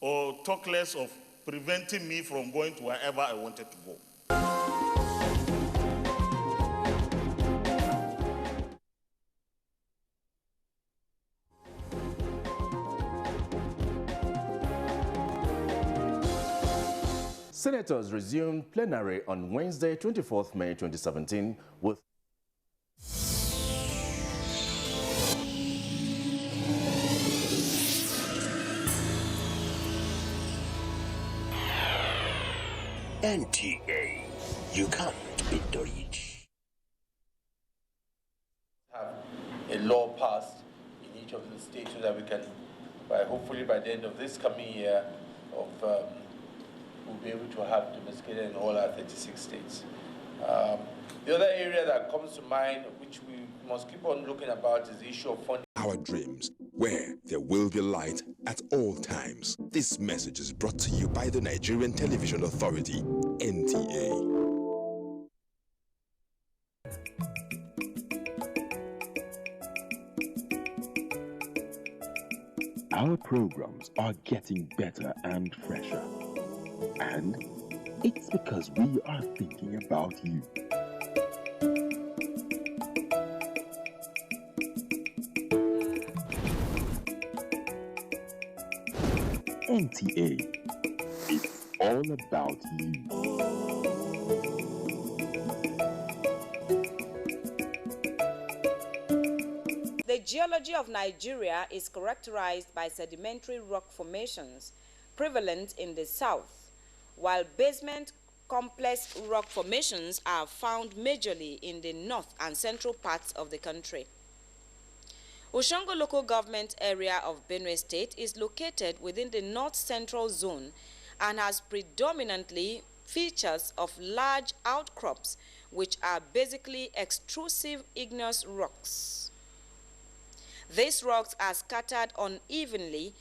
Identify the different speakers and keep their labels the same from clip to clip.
Speaker 1: or talk less of preventing me from going to wherever I wanted to go.
Speaker 2: Senators resumed plenary on Wednesday, 24th May 2017 with
Speaker 3: NTA, you can't beat the rich.
Speaker 4: Have a law passed in each of the states so that we can, hopefully by the end of this coming year, we'll be able to have domesticated in all our 36 states. The other area that comes to mind, which we must keep on looking about, is the issue of funding.
Speaker 3: Our dreams, where there will be light at all times. This message is brought to you by the Nigerian Television Authority, NTA.
Speaker 5: Our programs are getting better and fresher. And it's because we are thinking about you. NTA, it's all about you.
Speaker 6: The geology of Nigeria is characterized by sedimentary rock formations prevalent in the south, while basement complex rock formations are found majorly in the north and central parts of the country. Oshongo local government area of Benue State is located within the north-central zone and has predominantly features of large outcrops, which are basically extrusive igneous rocks. These rocks are scattered unevenly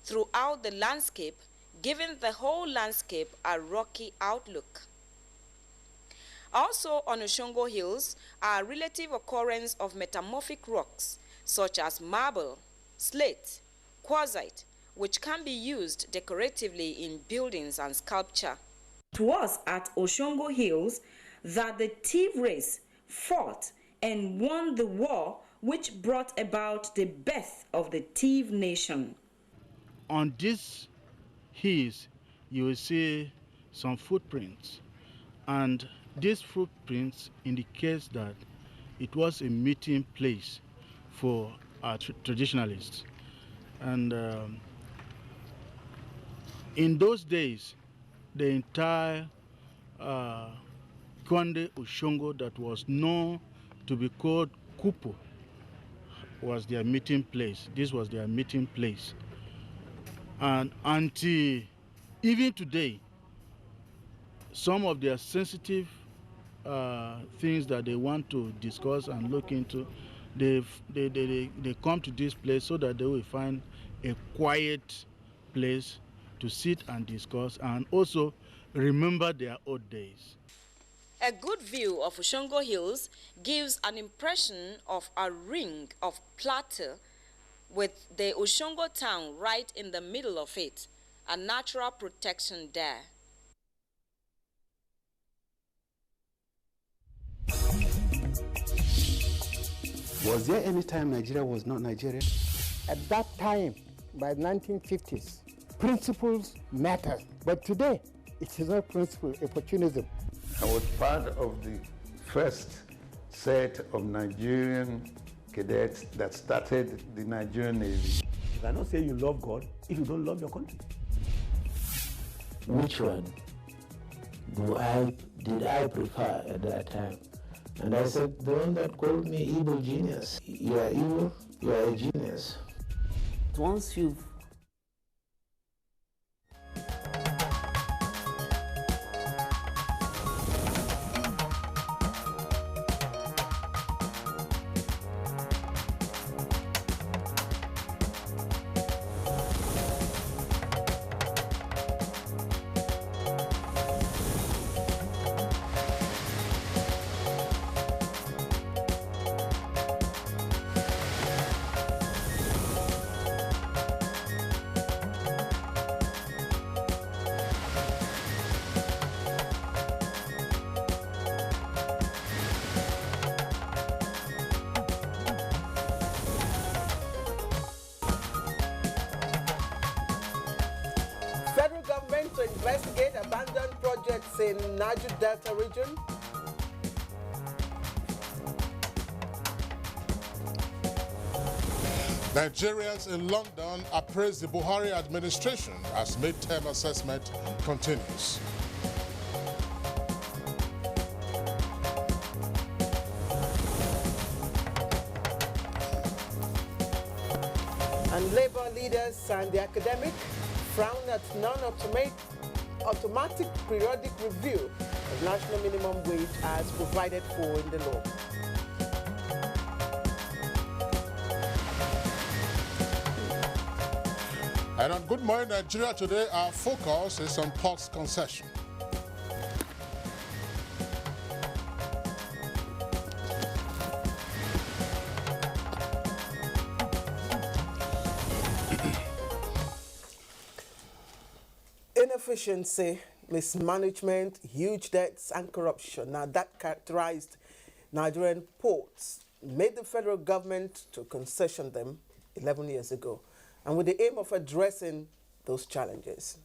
Speaker 6: throughout the landscape, giving the whole landscape a rocky outlook. Also on Oshongo Hills are relative occurrence of metamorphic rocks, such as marble, slate, quartzite, which can be used decoratively in buildings and sculpture. It was at Oshongo Hills that the Tiv race fought and won the war which brought about the birth of the Tiv nation.
Speaker 7: On these hills, you will see some footprints, and these footprints indicate that it was a meeting place for our traditionalists. And in those days, the entire Konde Oshongo that was known to be called Kupo was their meeting place. This was their meeting place. And until even today, some of their sensitive things that they want to discuss and look into, they come to this place so that they will find a quiet place to sit and discuss and also remember their old days.
Speaker 6: A good view of Oshongo Hills gives an impression of a ring of plateau with the Oshongo town right in the middle of it, a natural protection there.
Speaker 8: Was there any time Nigeria was not Nigeria?
Speaker 9: At that time, by the 1950s, principles mattered. But today, it is not principle, opportunism.
Speaker 10: I was part of the first set of Nigerian cadets that started the Nigerian Navy.
Speaker 8: You cannot say you love God if you don't love your country.
Speaker 11: Which one did I prefer at that time? And I said, the one that called me evil genius. You are evil, you are a genius.
Speaker 12: Once you've
Speaker 13: investigate abandoned projects in Niger Delta region.
Speaker 14: Nigerians in London appraise the Buhari administration as midterm assessment continues.
Speaker 13: And labor leaders and the academic frown at non-automatic periodic review of national minimum wage as provided for in the law.
Speaker 14: And on Good Morning Nigeria today, our focus is on ports concession.
Speaker 13: Inefficiency, mismanagement, huge debts and corruption. Now that characterized Nigerian ports made the federal government to concession them 11 years ago, and with the aim of addressing those challenges.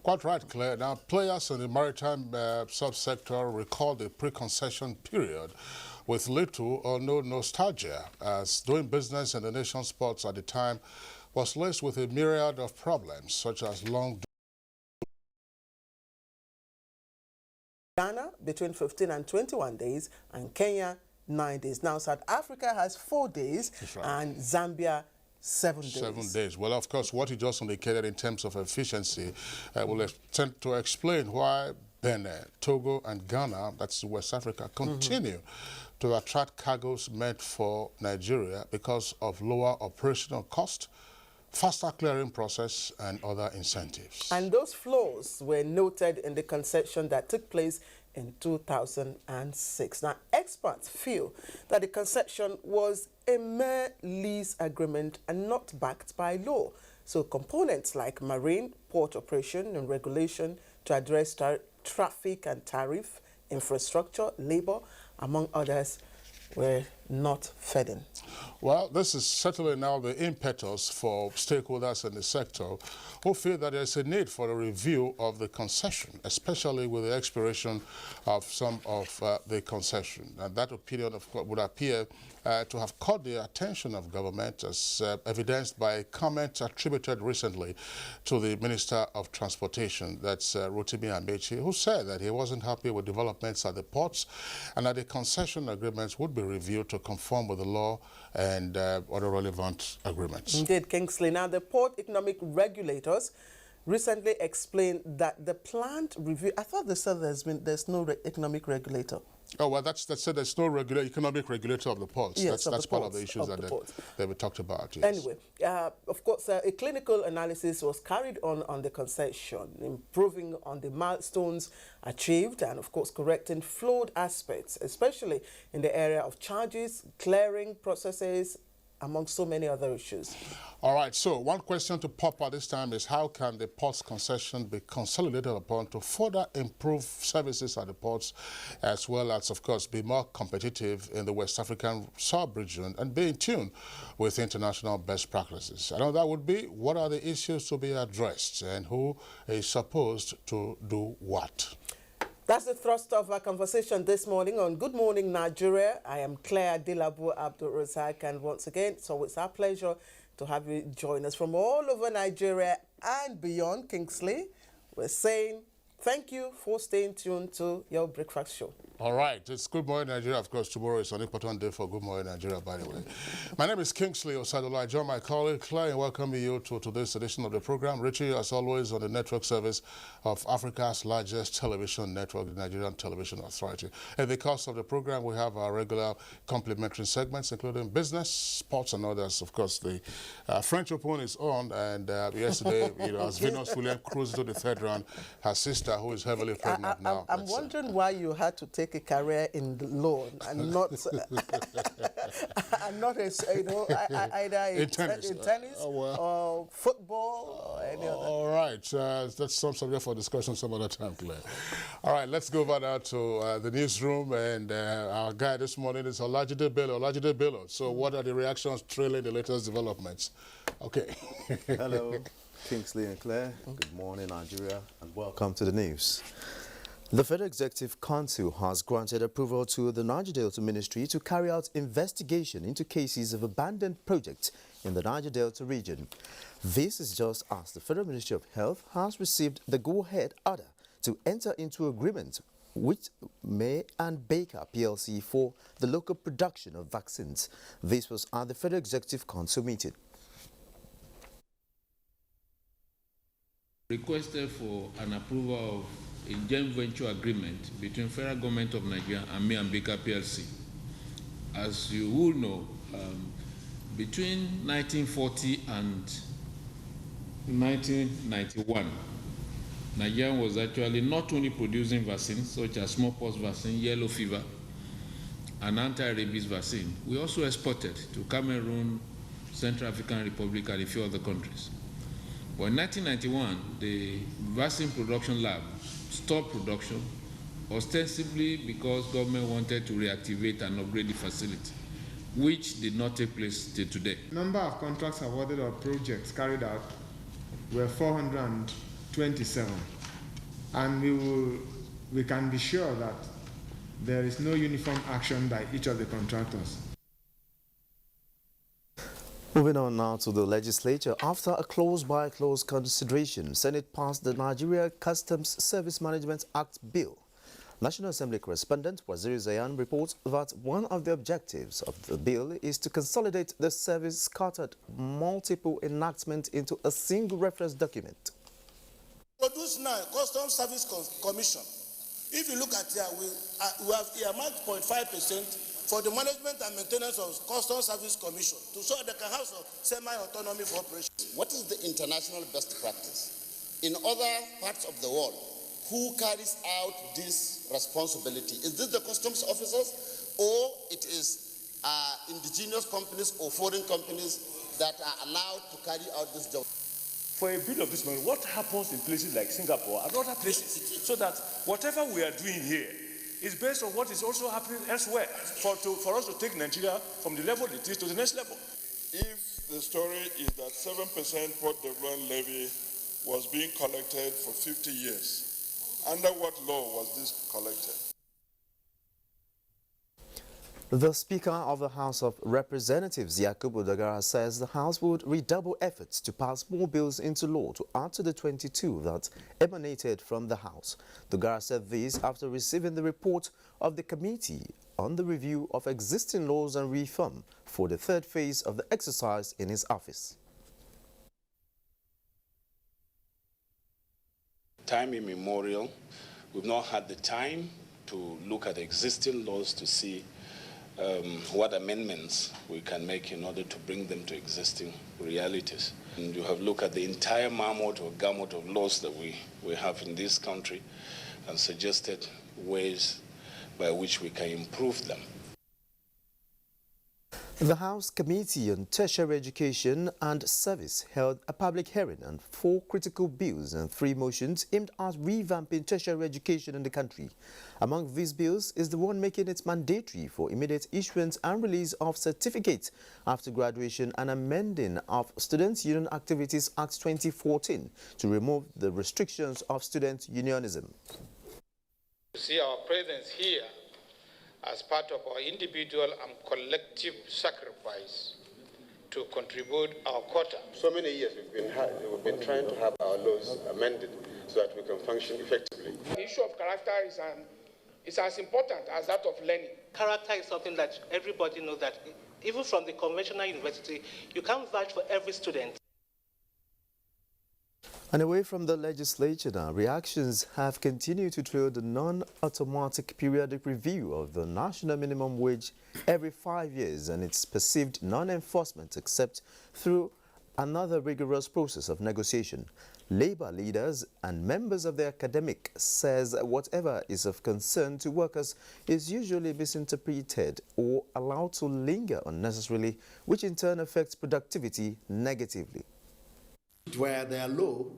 Speaker 14: Quite right, Claire. Now, players in the maritime subsector recall the pre-concession period with little or no nostalgia, as doing business in the nation's ports at the time was laced with a myriad of problems, such as long
Speaker 13: Ghana between 15 and 21 days, and Kenya 9 days. Now South Africa has 4 days, right, and Zambia 7 days.
Speaker 14: 7 days. Well, of course, what you just indicated in terms of efficiency will attempt to explain why Benin, Togo, and Ghana, that's West Africa, continue to attract cargoes meant for Nigeria because of lower operational cost, faster clearing process, and other incentives.
Speaker 13: And those flaws were noted in the concession that took place in 2006. Now, experts feel that the concession was a mere lease agreement and not backed by law. So components like marine, port operation, and regulation to address traffic and tariff, infrastructure, labor, among others, were not fed in.
Speaker 14: Well, this is certainly now the impetus for stakeholders in the sector who feel that there's a need for a review of the concession, especially with the expiration of some of the concession. And that opinion would appear to have caught the attention of government, as evidenced by a comment attributed recently to the Minister of Transportation, that's Rotimi Amechi, who said that he wasn't happy with developments at the ports and that the concession agreements would be reviewed to conform with the law and other relevant agreements.
Speaker 13: Indeed, Kingsley. Now, the port economic regulators recently explained that the planned review, I thought they said there's no economic regulator.
Speaker 14: Oh, well, that's said there's no economic regulator of the ports.
Speaker 13: Yes,
Speaker 14: that's part of the issues that we talked about. Yes.
Speaker 13: Anyway, of course, a clinical analysis was carried on the concession, improving on the milestones achieved and, of course, correcting flawed aspects, especially in the area of charges, clearing processes, among so many other issues.
Speaker 14: All right, so one question to pop at this time is how can the ports concession be consolidated upon to further improve services at the ports, as well as, of course, be more competitive in the West African sub-region and be in tune with international best practices? I know that would be, what are the issues to be addressed and who is supposed to do what?
Speaker 13: That's the thrust of our conversation this morning on Good Morning Nigeria. I am Claire Dilabu Abdul Razak, and once again, it's always our pleasure to have you join us from all over Nigeria and beyond. Kingsley, we're saying thank you for staying tuned to your breakfast show.
Speaker 14: All right, it's Good Morning Nigeria. Of course, tomorrow is an important day for Good Morning Nigeria, by the way. My name is Kingsley Osadola. I join my colleague Claire and welcome you to today's edition of the program. Richie, as always, on the network service of Africa's largest television network, the Nigerian Television Authority. In the course of the program, we have our regular complimentary segments, including business, sports, and others. Of course, the French Open is on, and yesterday, as Venus Williams cruised to the third round, her sister, who is heavily pregnant now.
Speaker 13: I'm wondering why you had to take a career in the law and not and not as either in tennis or football or any other.
Speaker 14: All right, that's some subject for discussion some other time, Claire. All right, let's go over now to the newsroom, and our guy this morning is Olajide Bello. Olajide Bello. So, what are the reactions trailing the latest developments? Okay.
Speaker 8: Hello.
Speaker 15: Kingsley and Claire. Good morning, Nigeria, and welcome to the news. The Federal Executive Council has granted approval to the Niger Delta Ministry to carry out investigation into cases of abandoned projects in the Niger Delta region. This is just as the Federal Ministry of Health has received the go-ahead order to enter into agreement with May and Baker PLC for the local production of vaccines. This was at the Federal Executive Council meeting.
Speaker 16: Requested for an approval of a joint venture agreement between Federal Government of Nigeria and May and Baker PLC. As you all know, between 1940 and 1991, Nigeria was actually not only producing vaccines such as smallpox vaccine, yellow fever, and anti-rabies vaccine, we also exported to Cameroon, Central African Republic, and a few other countries. But in 1991, the vaccine production lab stopped production, ostensibly because government wanted to reactivate and upgrade the facility, which did not take place till today.
Speaker 17: Number of contracts awarded or projects carried out were 427, and we can be sure that there is no uniform action by each of the contractors.
Speaker 15: Moving on now to the legislature. After a clause-by-clause consideration, Senate passed the Nigeria Customs Service Management Act Bill. National Assembly correspondent Waziri Zayan reports that one of the objectives of the bill is to consolidate the service scattered multiple enactments into a single reference document.
Speaker 18: Produce now Customs Service Commission. If you look at here, we have earmarked 0.5% for the management and maintenance of Customs Service Commission so they can have some semi-autonomy for operations.
Speaker 19: What is the international best practice? In other parts of the world, who carries out this responsibility? Is this the customs officers, or it is indigenous companies or foreign companies that are allowed to carry out this job?
Speaker 20: For a bill of this money, what happens in places like Singapore and other places, so that whatever we are doing here is based on what is also happening elsewhere, for us to take Nigeria from the level it is to the next level.
Speaker 21: If the story is that 7% port development levy was being collected for 50 years, under what law was this collected?
Speaker 15: The Speaker of the House of Representatives, Yakubu Dogara, says the House would redouble efforts to pass more bills into law to add to the 22 that emanated from the House. Dogara said this after receiving the report of the Committee on the Review of Existing Laws and Reform for the third phase of the exercise in his office.
Speaker 22: Time immemorial, we've not had the time to look at existing laws to see what amendments we can make in order to bring them to existing realities. And you have looked at the entire mammoth or gamut of laws that we have in this country and suggested ways by which we can improve them.
Speaker 15: The House Committee on Tertiary Education and Service held a public hearing on 4 critical bills and 3 motions aimed at revamping tertiary education in the country. Among these bills is the one making it mandatory for immediate issuance and release of certificates after graduation and amending of Students' Union Activities Act 2014 to remove the restrictions of student unionism.
Speaker 23: To see our presence here as part of our individual and collective sacrifice to contribute our quota.
Speaker 24: So many years we've been trying to have our laws amended so that we can function effectively.
Speaker 23: The issue of character is as important as that of learning.
Speaker 25: Character is something that everybody knows that even from the conventional university, you can't vouch for every student.
Speaker 15: And away from the legislature now, reactions have continued to trail the non-automatic periodic review of the national minimum wage every 5 years and its perceived non-enforcement except through another rigorous process of negotiation. Labour leaders and members of the academic says whatever is of concern to workers is usually misinterpreted or allowed to linger unnecessarily, which in turn affects productivity negatively.
Speaker 26: Where they are low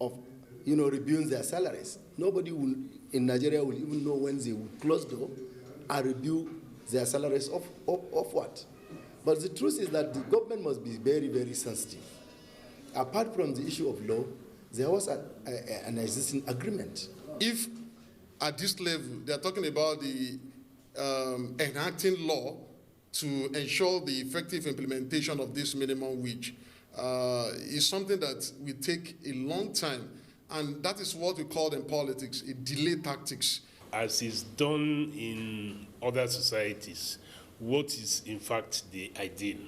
Speaker 26: of, reviewing their salaries. Nobody in Nigeria will even know when they will close door and review their salaries of what. But the truth is that the government must be very, very sensitive apart from the issue of law, there was an existing agreement.
Speaker 1: If at this level they are talking about the enacting law to ensure the effective implementation of this minimum wage, is something that will take a long time, and that is what we call in politics a delay tactics.
Speaker 2: As is done in other societies, what is in fact the ideal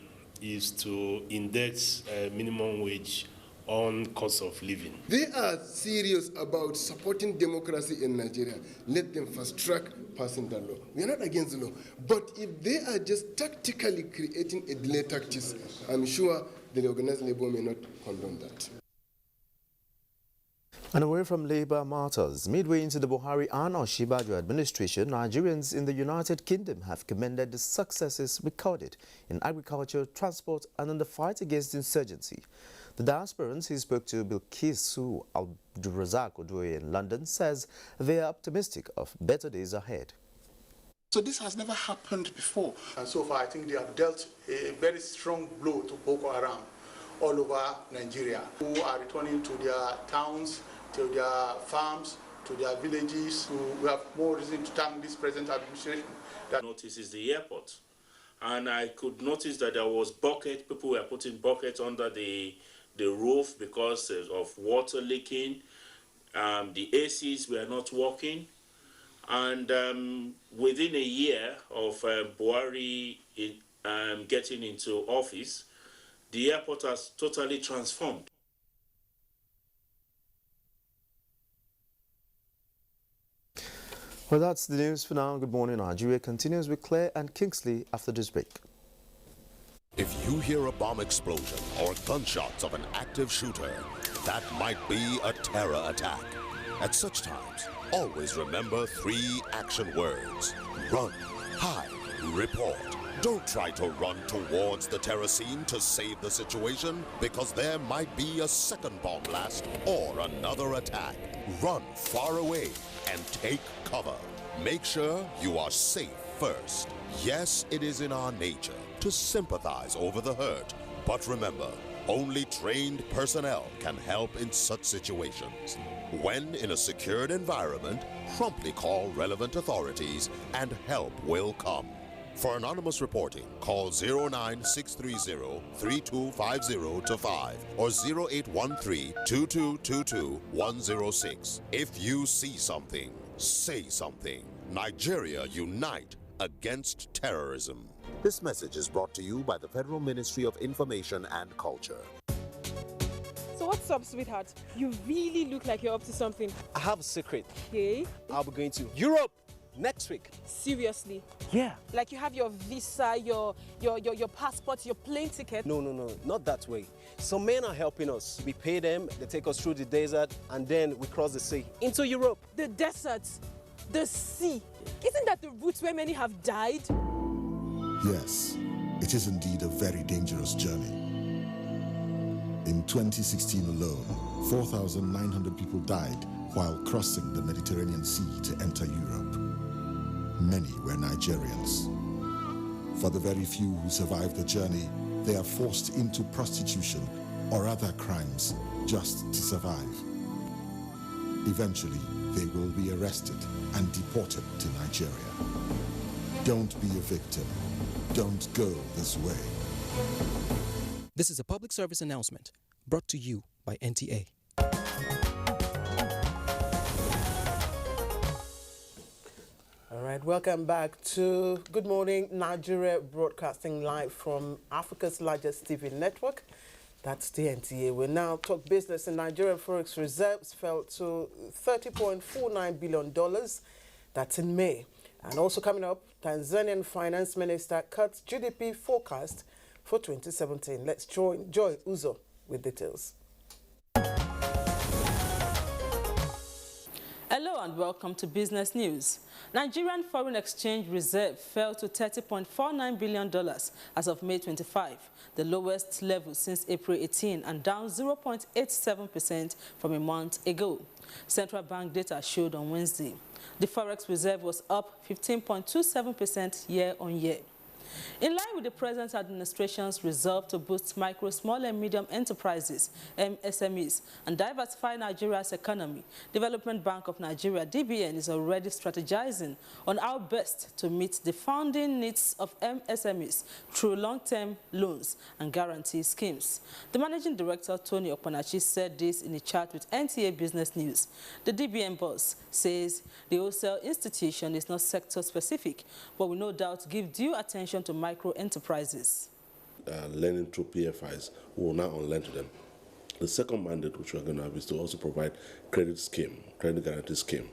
Speaker 2: is to index minimum wage on cost of living.
Speaker 3: They are serious about supporting democracy in Nigeria. Let them fast track passing that law. We are not against the law. But if they are just tactically creating a delay tactics, I'm sure the organized labor may not condone that.
Speaker 15: And away from labor matters, midway into the Buhari and Osinbajo administration, Nigerians in the United Kingdom have commended the successes recorded in agriculture, transport and in the fight against insurgency. The diasporans he spoke to, Bilkisu Abdulrazak Odoye in London, says they are optimistic of better days ahead.
Speaker 4: So this has never happened before. And so far, I think they have dealt a very strong blow to Boko Haram all over Nigeria, who are returning to their towns, to their farms, to their villages. We have more reason to thank this present administration.
Speaker 5: That notice is the airport. And I could notice that there was bucket, people were putting buckets under the roof because of water leaking. The ACs were not working. And within a year of Buhari getting into office, the airport has totally transformed.
Speaker 15: Well, that's the news for now. Good morning, Nigeria continues with Claire and Kingsley after this break.
Speaker 7: If you hear a bomb explosion or gunshots of an active shooter, that might be a terror attack. At such times, always remember 3 action words: run, hide, report. Don't try to run towards the terror scene to save the situation, because there might be a second bomb blast or another attack. Run far away and take cover. Make sure you are safe first. Yes, it is in our nature to sympathize over the hurt, but remember, only trained personnel can help in such situations. When in a secured environment, promptly call relevant authorities and help will come. For anonymous reporting, call 09630-3250-5 or 0813-2222-106. If you see something, say something. Nigeria unite against terrorism. This message is brought to you by the Federal Ministry of Information and Culture.
Speaker 27: So what's up, sweetheart? You really look like you're up to something.
Speaker 28: I have a secret.
Speaker 27: Okay.
Speaker 28: I'll be going to Europe next week.
Speaker 27: Seriously?
Speaker 28: Yeah.
Speaker 27: Like you have your visa, your passport, your plane ticket?
Speaker 28: No, not that way. Some men are helping us. We pay them, they take us through the desert, and then we cross the sea into Europe.
Speaker 27: The desert? The sea? Isn't that the route where many have died?
Speaker 29: Yes, it is indeed a very dangerous journey. In 2016 alone, 4,900 people died while crossing the Mediterranean Sea to enter Europe. Many were Nigerians. For the very few who survived the journey, they are forced into prostitution or other crimes just to survive. Eventually, they will be arrested and deported to Nigeria. Don't be a victim. Don't go this way.
Speaker 30: This is a public service announcement brought to you by NTA.
Speaker 13: All right, welcome back to Good Morning Nigeria, broadcasting live from Africa's largest TV network. That's the NTA. We now talk business. In Nigerian forex reserves fell to $30.49 billion. That's in May. And also coming up, Tanzanian Finance Minister cuts GDP forecast for 2017. Let's join Joy Uzo with details.
Speaker 31: Hello and welcome to Business News. Nigerian foreign exchange reserve fell to $30.49 billion as of May 25, the lowest level since April 18 and down 0.87% from a month ago. Central Bank data showed on Wednesday. The forex reserve was up 15.27% year-on-year. In line with the present administration's resolve to boost micro, small and medium enterprises, MSMEs, and diversify Nigeria's economy, Development Bank of Nigeria, DBN, is already strategizing on how best to meet the funding needs of MSMEs through long-term loans and guarantee schemes. The Managing Director, Tony Okpanachi, said this in a chat with NTA Business News. The DBN boss says the wholesale institution is not sector-specific, but will no doubt give due attention to micro-enterprises.
Speaker 6: Lending through PFIs, we will now lend to them. The second mandate which we are going to have is to also provide credit guarantee scheme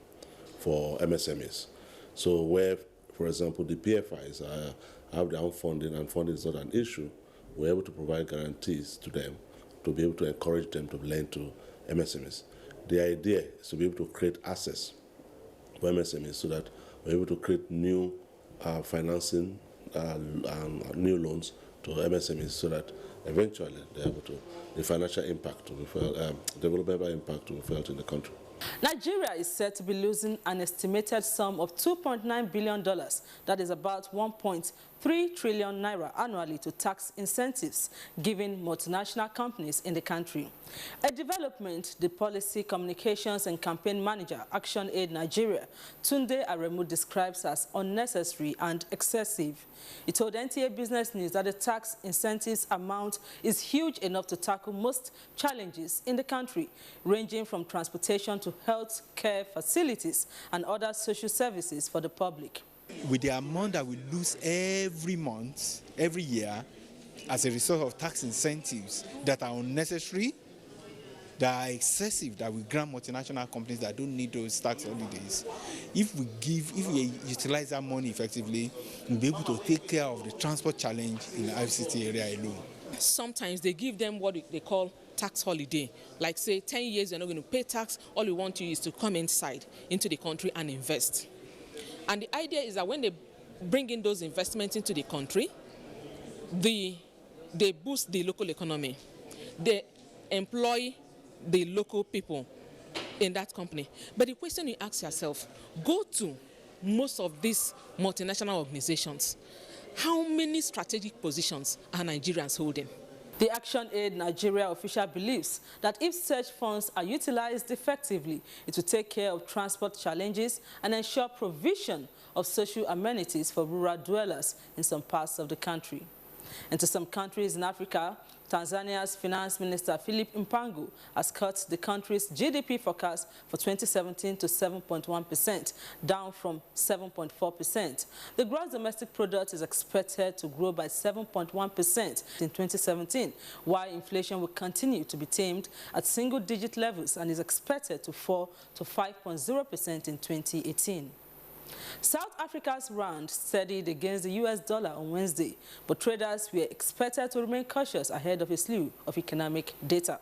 Speaker 6: for MSMEs. So where, for example, the PFIs have their own funding and funding is not an issue, we're able to provide guarantees to them to be able to encourage them to lend to MSMEs. The idea is to be able to create access for MSMEs so that we're able to create new financing and new loans to MSMEs so that eventually they're able to, the financial impact to be felt, developmental impact to be felt in the country.
Speaker 31: Nigeria is said to be losing an estimated sum of $2.9 billion, that is about 1.3 trillion naira annually, to tax incentives given multinational companies in the country. A development the Policy Communications and Campaign Manager, Action Aid Nigeria, Tunde Aremu, describes as unnecessary and excessive. He told NTA Business News that the tax incentives amount is huge enough to tackle most challenges in the country, ranging from transportation to health care facilities and other social services for the public.
Speaker 8: With the amount that we lose every month, every year, as a result of tax incentives that are unnecessary, that are excessive, that we grant multinational companies that don't need those tax holidays, if we utilize that money effectively, we'll be able to take care of the transport challenge in the FCT area alone.
Speaker 9: Sometimes they give them what they call tax holiday. Like say 10 years you're not going to pay tax, all we want you is to come inside into the country and invest. And the idea is that when they bring in those investments into the country, they boost the local economy. They employ the local people in that company. But the question you ask yourself, go to most of these multinational organizations. How many strategic positions are Nigerians holding?
Speaker 31: The Action Aid Nigeria official believes that if such funds are utilized effectively, it will take care of transport challenges and ensure provision of social amenities for rural dwellers in some parts of the country. And to some countries in Africa, Tanzania's Finance Minister Philip Mpango has cut the country's GDP forecast for 2017 to 7.1%, down from 7.4%. The gross domestic product is expected to grow by 7.1% in 2017, while inflation will continue to be tamed at single-digit levels and is expected to fall to 5.0% in 2018. South Africa's rand steadied against the US dollar on Wednesday, but traders were expected to remain cautious ahead of a slew of economic data.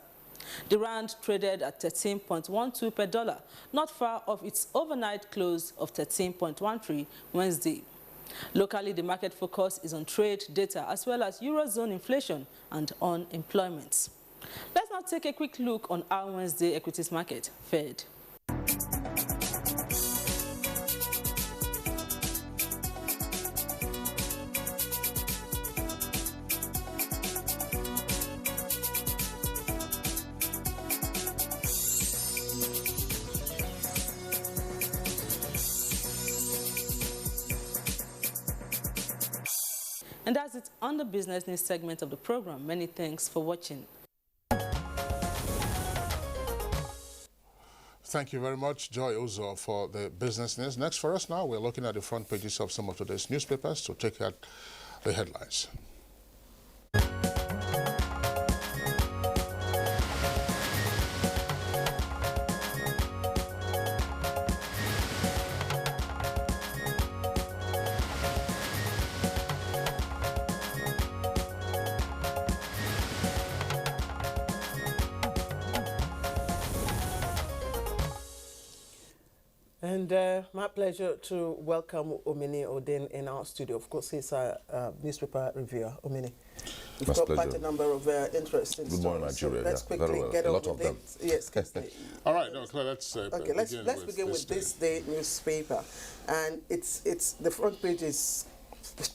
Speaker 31: The rand traded at 13.12 per dollar, not far off its overnight close of 13.13 Wednesday. Locally, the market focus is on trade data as well as Eurozone inflation and unemployment. Let's now take a quick look on how Wednesday equities market fared. And that's it on the business news segment of the program. Many thanks for watching.
Speaker 10: Thank you very much, Joy Uzo, for the business news. Next for us now, we're looking at the front pages of some of today's newspapers to check out the headlines.
Speaker 13: And my pleasure to welcome Omini Odin in our studio. Of course, he's a newspaper reviewer. Omini, we've got quite a number of interesting stories.
Speaker 11: Good morning, Nigeria.
Speaker 13: So let's quickly get on with it. Yes.
Speaker 10: All right, no, Claire, let's
Speaker 13: begin with this day newspaper, and it's the front page is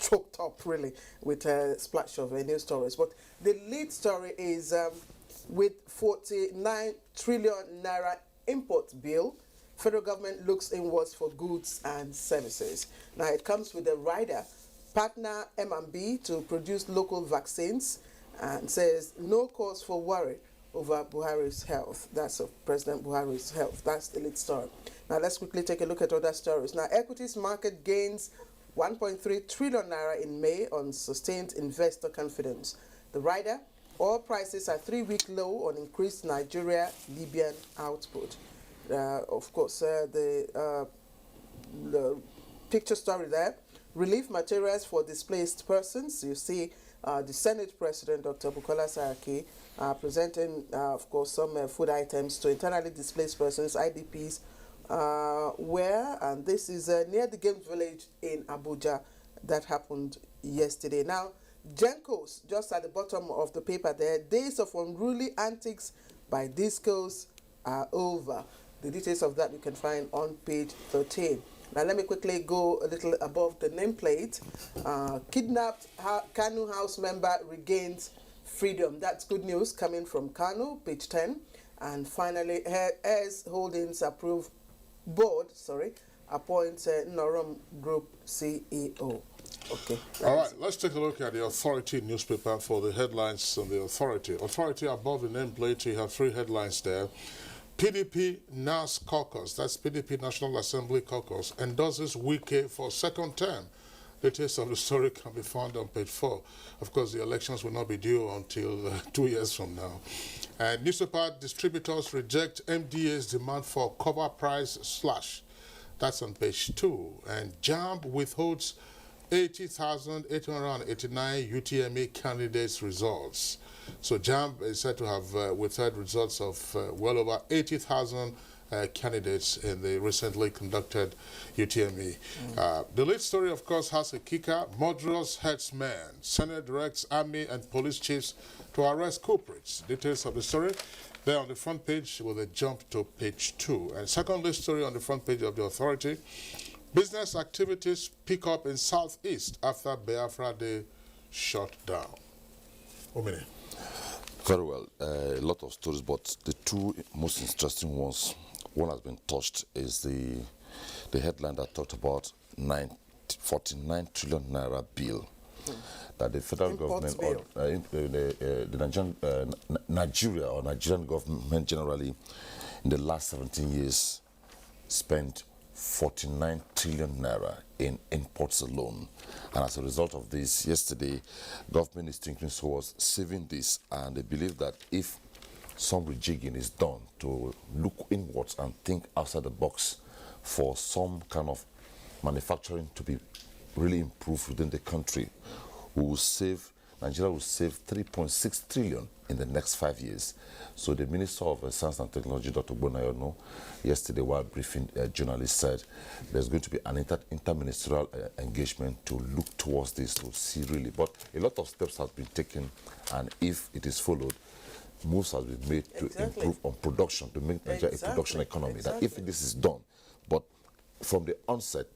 Speaker 13: choked up really with a splash of news stories. But the lead story is with 49 trillion naira import bill, federal government looks inwards for goods and services. Now it comes with a rider, partner M&B to produce local vaccines, and says no cause for worry over Buhari's health. That's of President Buhari's health. That's the lead story. Now let's quickly take a look at other stories. Now equities market gains 1.3 trillion naira in May on sustained investor confidence. The rider, oil prices are 3-week low on increased Nigeria-Libyan output. Of course, the picture story there, relief materials for displaced persons. You see the Senate President, Dr. Bukola Saraki, presenting, of course, some food items to internally displaced persons, IDPs, and this is near the Games Village in Abuja. That happened yesterday. Now, Gencos, just at the bottom of the paper there, days of unruly antics by discos are over. The details of that you can find on page 13. Now let me quickly go a little above the nameplate. Kidnapped Kanu House member regains freedom. That's good news coming from Kanu, page 10. And finally, Heirs Holdings appoints Norum Group CEO. Okay.
Speaker 10: All right, let's take a look at the Authority newspaper for the headlines on the Authority. Authority above the nameplate, you have 3 headlines there. PDP NAS caucus, that's PDP National Assembly caucus, endorses Wike for second term. Details of the story can be found on page 4. Of course, the elections will not be due until 2 years from now. And newspaper distributors reject MDA's demand for cover price slash. That's on page 2. And JAMB withholds 80,889 UTME candidates' results. So JAMB is said to have withheld results of well over 80,000 candidates in the recently conducted UTME. The lead story, of course, has a kicker. Murderous headsman. Senate directs army and police chiefs to arrest culprits. Details of the story there on the front page with a jump to page 2. And second lead story on the front page of the Authority. Business activities pick up in Southeast after Biafra Day shut down. Omine.
Speaker 11: Very well. A lot of stories, but the 2 most interesting ones, one has been touched, is the headline that talked about 49 trillion naira bill that the federal government, or the Nigerian government generally, in the last 17 years, spent 49 trillion naira in imports alone. And as a result of this, yesterday, government is thinking towards saving this, and they believe that if some rejigging is done to look inwards and think outside the box for some kind of manufacturing to be really improved within the country, Nigeria will save 3.6 trillion in the next 5 years. So the Minister of Science and Technology, Dr. Bonayono, yesterday while briefing journalists, said there's going to be an interministerial engagement to look towards this, to see really. But a lot of steps have been taken, and if it is followed, moves have been made to improve on production, to make Nigeria a production economy. That if this is done, but from the onset,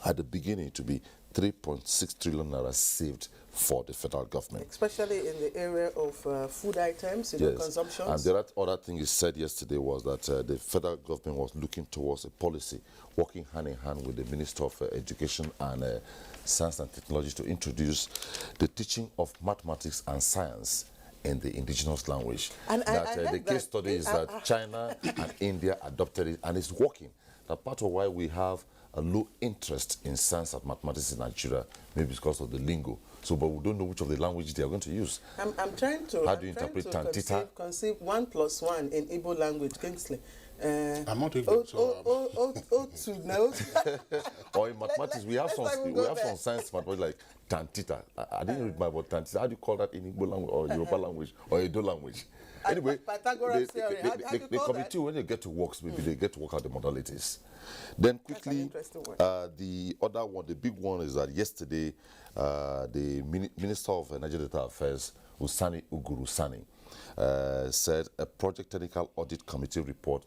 Speaker 11: at the beginning, to be 3.6 trillion naira saved for the federal government.
Speaker 13: Especially in the area of food items, consumption.
Speaker 11: And the other thing he said yesterday was that the federal government was looking towards a policy, working hand in hand with the Minister of Education and Science and Technology to introduce the teaching of mathematics and science in the indigenous language. And the case study is that China and India adopted it, and it's working. That part of why we have a low interest in science and mathematics in Nigeria, maybe because of the lingo. So, but we don't know which of the languages they are going to use.
Speaker 13: I'm trying to.
Speaker 11: How do you interpret Tantita?
Speaker 13: Conceive 1 + 1 in Igbo language, Kingsley.
Speaker 10: I'm not Igbo,
Speaker 11: Or in mathematics, we have some science mathematics like Tantita. I didn't read my word Tantita. How do you call that in Igbo language or Yoruba language or Edo language? Anyway, the committee, when they get to work, maybe they get to work out the modalities. Then quickly, the other one, the big one, is that yesterday, the Minister of Nigerian Data Affairs, Usani Uguru Sani, said a project technical audit committee report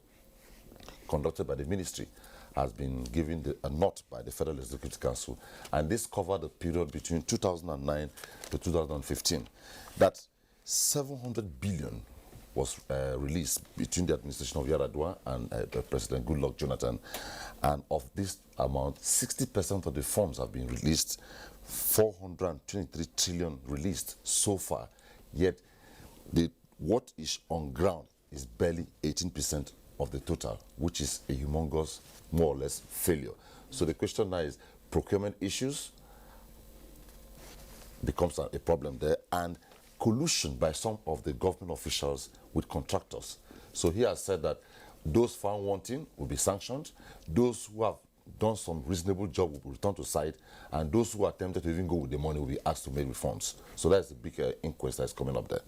Speaker 11: conducted by the ministry has been given a nod by the Federal Executive Council, and this covered the period between 2009 to 2015. That 700 billion was released between the administration of Yar'Adua and President Goodluck Jonathan, and of this amount, 60% of the funds have been released, 423 trillion released so far, yet what is on ground is barely 18% of the total, which is a humongous, more or less, failure. So the question now is, procurement issues becomes a problem there, and collusion by some of the government officials with contractors. So he has said that those found wanting will be sanctioned, those who have done some reasonable job will return to site, and those who are tempted to even go with the money will be asked to make reforms. So that's the big inquest that's coming up there.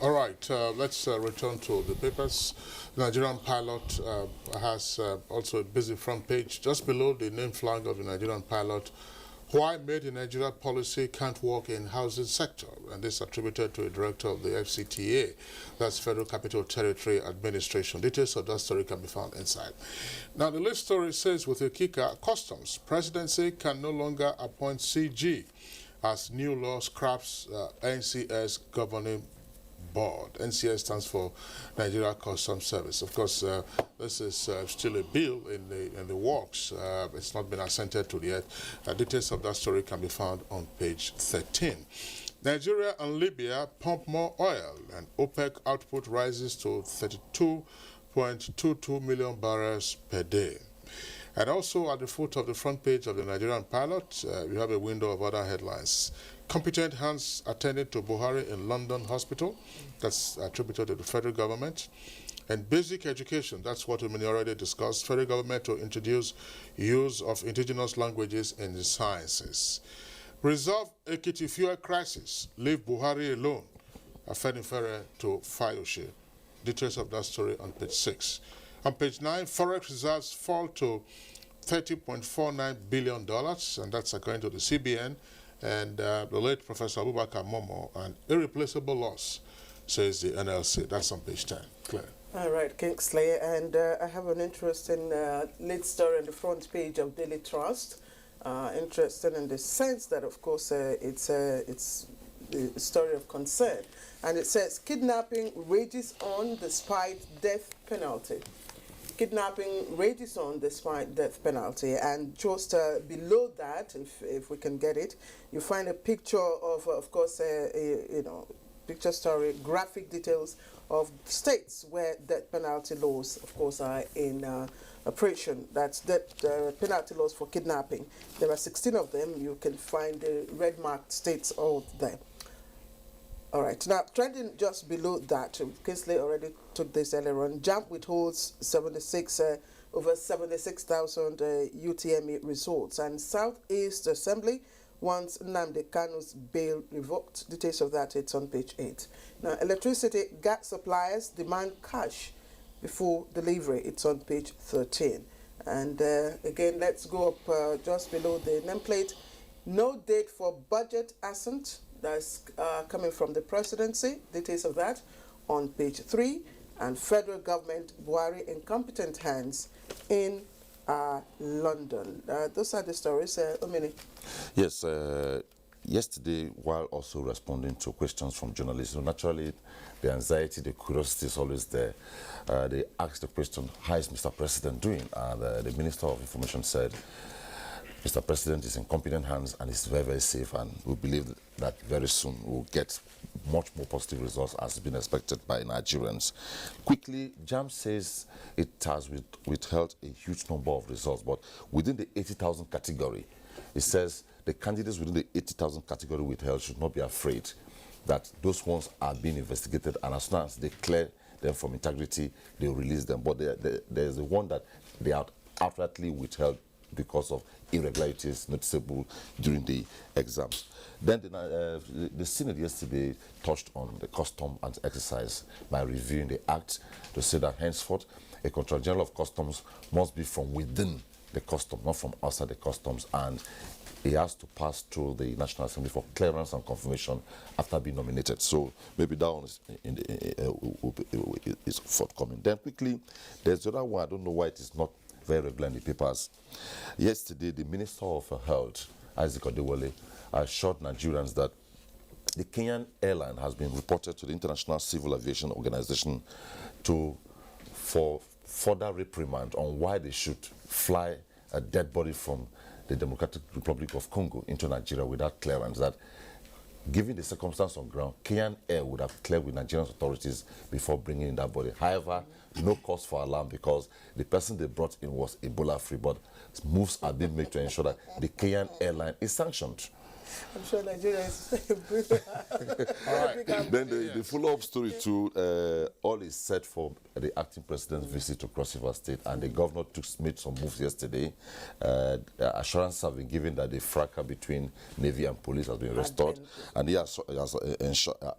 Speaker 10: All right, let's return to the papers. Nigerian pilot has also a busy front page. Just below the name flag of the Nigerian pilot, why Made in Nigeria policy can't work in housing sector, and this attributed to a director of the FCTA, that's Federal Capital Territory Administration. Details of that story can be found inside. Now, the lead story says, with a kicker, Customs presidency can no longer appoint CG as new law scraps NCS governing board. NCS stands for Nigeria Customs Service. Of course, this is still a bill in the works. It's not been assented to yet. Details of that story can be found on page 13. Nigeria and Libya pump more oil, and OPEC output rises to 32.22 million barrels per day. And also at the foot of the front page of the Nigerian pilot, we have a window of other headlines. Competent hands attended to Buhari in London hospital. That's attributed to the federal government. And basic education, that's what we already discussed. Federal government to introduce use of indigenous languages in the sciences. Resolve Ekiti fuel crisis. Leave Buhari alone. Afenifere to Fayoshe. Details of that story on page 6. On page 9, forex reserves fall to $30.49 billion, and that's according to the CBN. And the late Professor Abubakar Momo, an irreplaceable loss, says the NLC. That's on page 10. Claire.
Speaker 13: All right, Kingsley, and I have an interesting lead story on the front page of Daily Trust. Interesting in the sense that, of course, it's a story of concern. And it says, kidnapping rages on despite death penalty. Kidnapping rages on despite death penalty, and just below that, if we can get it, you find a picture of course, picture story, graphic details of states where death penalty laws, of course, are in operation. That's death penalty laws for kidnapping. There are 16 of them. You can find the red marked states all there. All right, now trending just below that, Kingsley already took this earlier on. JAMB withholds over 76,000 UTME results, and Southeast Assembly wants Nnamdi Kanu's bail revoked. Details of that, it's on page 8. Now, electricity gas suppliers demand cash before delivery. It's on page 13. And again, let's go up just below the nameplate. No date for budget assent. That's coming from the presidency. Details of that on page 3. And federal government, Buhari in competent hands in London. Those are the stories. Omini.
Speaker 11: Yes, yesterday, while also responding to questions from journalists, naturally the anxiety, the curiosity is always there. They asked the question, how is Mr. President doing? And the Minister of Information said, Mr. President is in competent hands and is very, very safe, and we believe that very soon we'll get much more positive results as has been expected by Nigerians. Quickly, JAMB says it has withheld a huge number of results, but within the 80,000 category, it says the candidates within the 80,000 category withheld should not be afraid that those ones are being investigated, and as soon as they clear them from integrity, they'll release them. But there's the one that they are outrightly withheld because of irregularities noticeable during the exams. Then the Senate yesterday touched on the custom and exercise by reviewing the act to say that henceforth a Controller General of Customs must be from within the custom, not from outside the customs, and he has to pass through the National Assembly for clearance and confirmation after being nominated. So maybe that one is forthcoming. Then quickly, there's the other one. I don't know why it is not very regular in the papers. Yesterday, the Minister of Health, Isaac Odewale, assured Nigerians that the Kenyan airline has been reported to the International Civil Aviation Organization for further reprimand on why they should fly a dead body from the Democratic Republic of Congo into Nigeria without clearance. That, given the circumstance on ground, Kenyan Air would have cleared with Nigerian authorities before bringing in that body. However, no cause for alarm because the person they brought in was Ebola-free, but moves are being made to ensure that the Kenyan airline is sanctioned.
Speaker 13: I'm sure Nigeria is
Speaker 11: All right. Then the follow-up story to all is set for the acting president's visit to Cross River State, and the governor made some moves yesterday. Assurances have been given that the fracas between Navy and police has been restored, and he has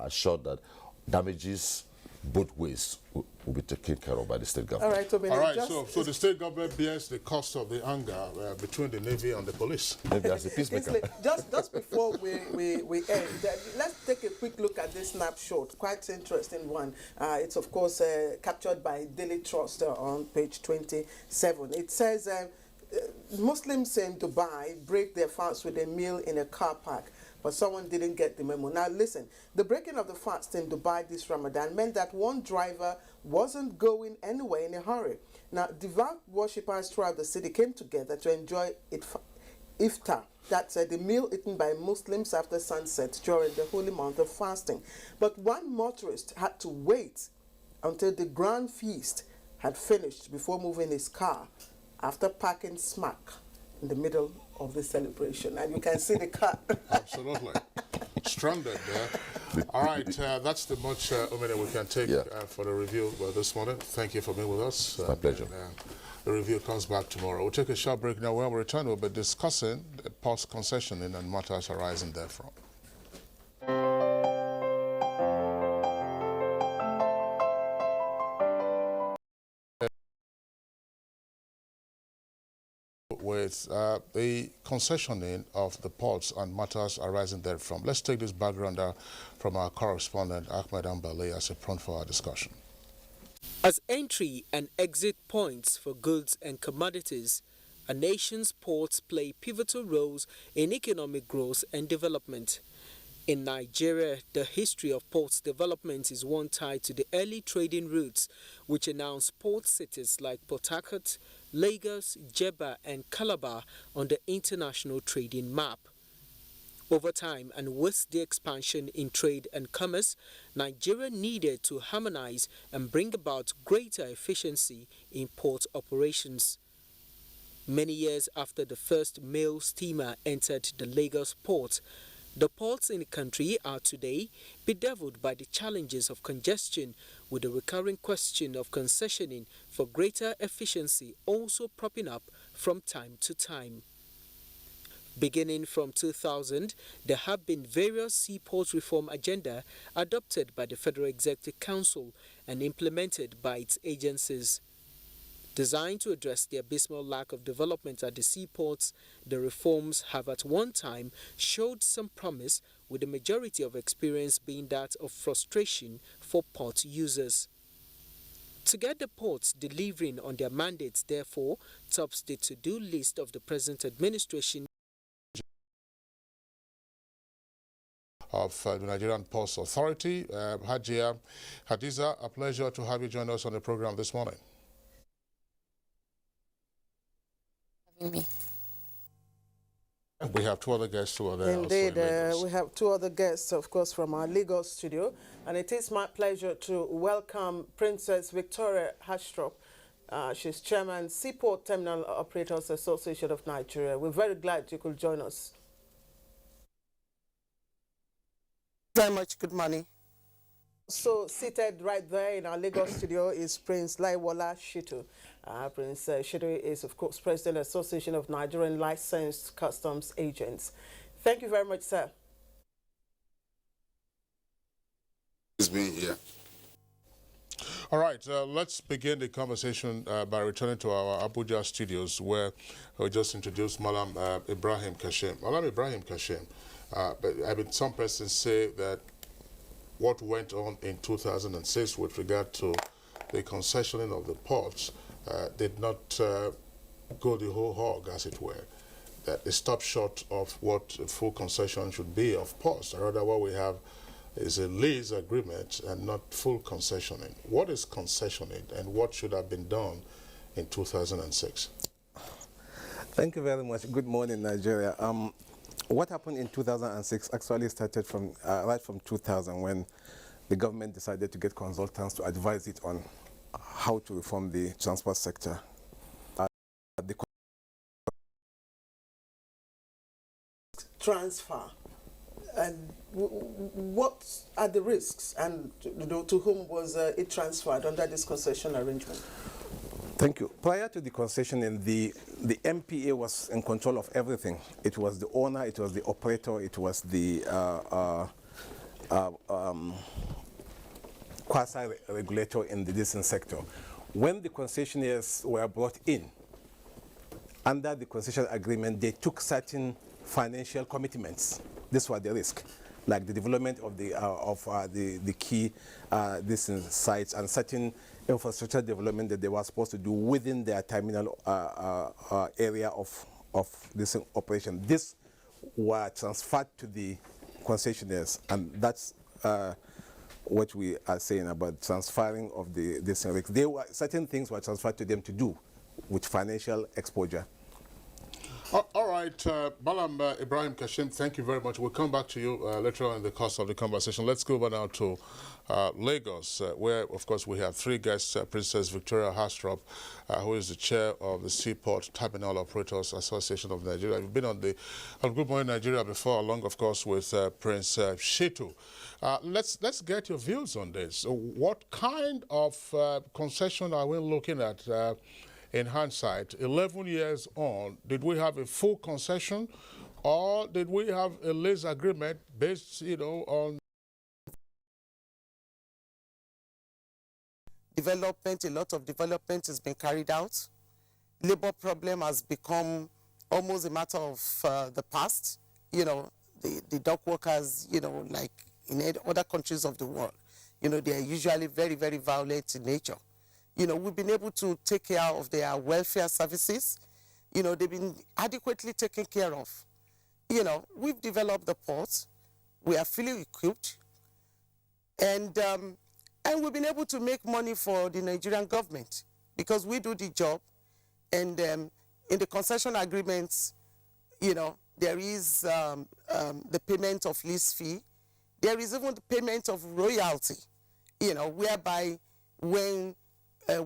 Speaker 11: assured that damages both ways will be taken care of by the state government.
Speaker 10: All right, so the state government bears the cost of the anger between the Navy and the police.
Speaker 11: Maybe as a peacemaker.
Speaker 13: just before we end, let's take a quick look at this snapshot. Quite interesting one. It's of course captured by Daily Trust on page 27. It says Muslims in Dubai break their fast with a meal in a car park, but someone didn't get the memo. Now listen, the breaking of the fast in Dubai this Ramadan meant that one driver wasn't going anywhere in a hurry. Now, devout worshippers throughout the city came together to enjoy iftar. That's the meal eaten by Muslims after sunset during the holy month of fasting. But one motorist had to wait until the grand feast had finished before moving his car after parking smack in the middle of the celebration. And you can see the car.
Speaker 10: Absolutely. Stranded there. All right, that's the much we can take for the review this morning. Thank you for being with us.
Speaker 11: My pleasure.
Speaker 10: The review comes back tomorrow. We'll take a short break now. When we return, we'll be discussing the post-concessioning and matters arising therefrom. With the concessioning of the ports and matters arising therefrom. Let's take this background from our correspondent Ahmed Ambali as a prompt for our discussion.
Speaker 12: As entry and exit points for goods and commodities, a nation's ports play pivotal roles in economic growth and development. In Nigeria, the history of ports development is one tied to the early trading routes, which announced port cities like Port Harcourt, Lagos, Jebba and Calabar on the international trading map. Over time, and with the expansion in trade and commerce, Nigeria needed to harmonize and bring about greater efficiency in port operations. Many years after the first mail steamer entered the Lagos port, the ports in the country are today bedeviled by the challenges of congestion, with the recurring question of concessioning for greater efficiency also propping up from time to time. Beginning from 2000, there have been various seaport reform agenda adopted by the Federal Executive Council and implemented by its agencies. Designed to address the abysmal lack of development at the seaports, the reforms have at one time showed some promise, with the majority of experience being that of frustration for port users. To get the ports delivering on their mandates, therefore, tops the to-do list of the present administration
Speaker 10: of the Nigerian Ports Authority. Hajia Hadiza, a pleasure to have you join us on the program this morning.
Speaker 14: Me.
Speaker 10: We have two other guests who are there.
Speaker 13: Indeed, we have two other guests, of course, from our Lagos studio. And it is my pleasure to welcome Princess Victoria Hastrop. She's Chairman, Seaport Terminal Operators Association of Nigeria. We're very glad you could join us.
Speaker 14: Very much. Good morning.
Speaker 13: So seated right there in our Lagos studio is Prince Laiwola Shitu. Prince Shitu is, of course, President of the Association of Nigerian Licensed Customs Agents. Thank you very much, sir.
Speaker 16: It's being here.
Speaker 10: All right, let's begin the conversation by returning to our Abuja studios, where we just introduced Malam Ibrahim Kashim. Malam Ibrahim Kashim, some persons say that what went on in 2006 with regard to the concessioning of the ports did not go the whole hog, as it were. That they stopped short of what a full concession should be of ports. Rather, what we have is a lease agreement and not full concessioning. What is concessioning and what should have been done in 2006?
Speaker 16: Thank you very much. Good morning, Nigeria. What happened in 2006 actually started from right from 2000, when the government decided to get consultants to advise it on how to reform the transport sector.
Speaker 13: Transfer. And what are the risks, and to whom was it transferred under this concession arrangement?
Speaker 16: Thank you. Prior to the concession, the MPA was in control of everything. It was the owner, it was the operator, it was the quasi-regulator in the distant sector. When the concessionaires were brought in, under the concession agreement, they took certain financial commitments. This was the risk, like the development of the key distant sites and certain infrastructure development that they were supposed to do within their terminal area of this operation. This were transferred to the concessionaires, and that's what we are saying about transferring of this risk. Certain things were transferred to them to do with financial exposure.
Speaker 10: All right, Malam Ibrahim Kashim, thank you very much. We'll come back to you later on in the course of the conversation. Let's go over now to Lagos, where, of course, we have three guests. Princess Victoria Hastrop, who is the chair of the Seaport Terminal Operators Association of Nigeria. You've been on Good Morning Nigeria before, along, of course, with Prince Shitu. Let's get your views on this. What kind of concession are we looking at? In hindsight, 11 years on, did we have a full concession, or did we have a lease agreement based, on
Speaker 14: development? A lot of development has been carried out. Labor problem has become almost a matter of the past. The dock workers, like in other countries of the world, they are usually very, very violent in nature. We've been able to take care of their welfare services. They've been adequately taken care of. We've developed the ports. We are fully equipped. And we've been able to make money for the Nigerian government because we do the job. And in the concession agreements, there is the payment of lease fee. There is even the payment of royalty, whereby when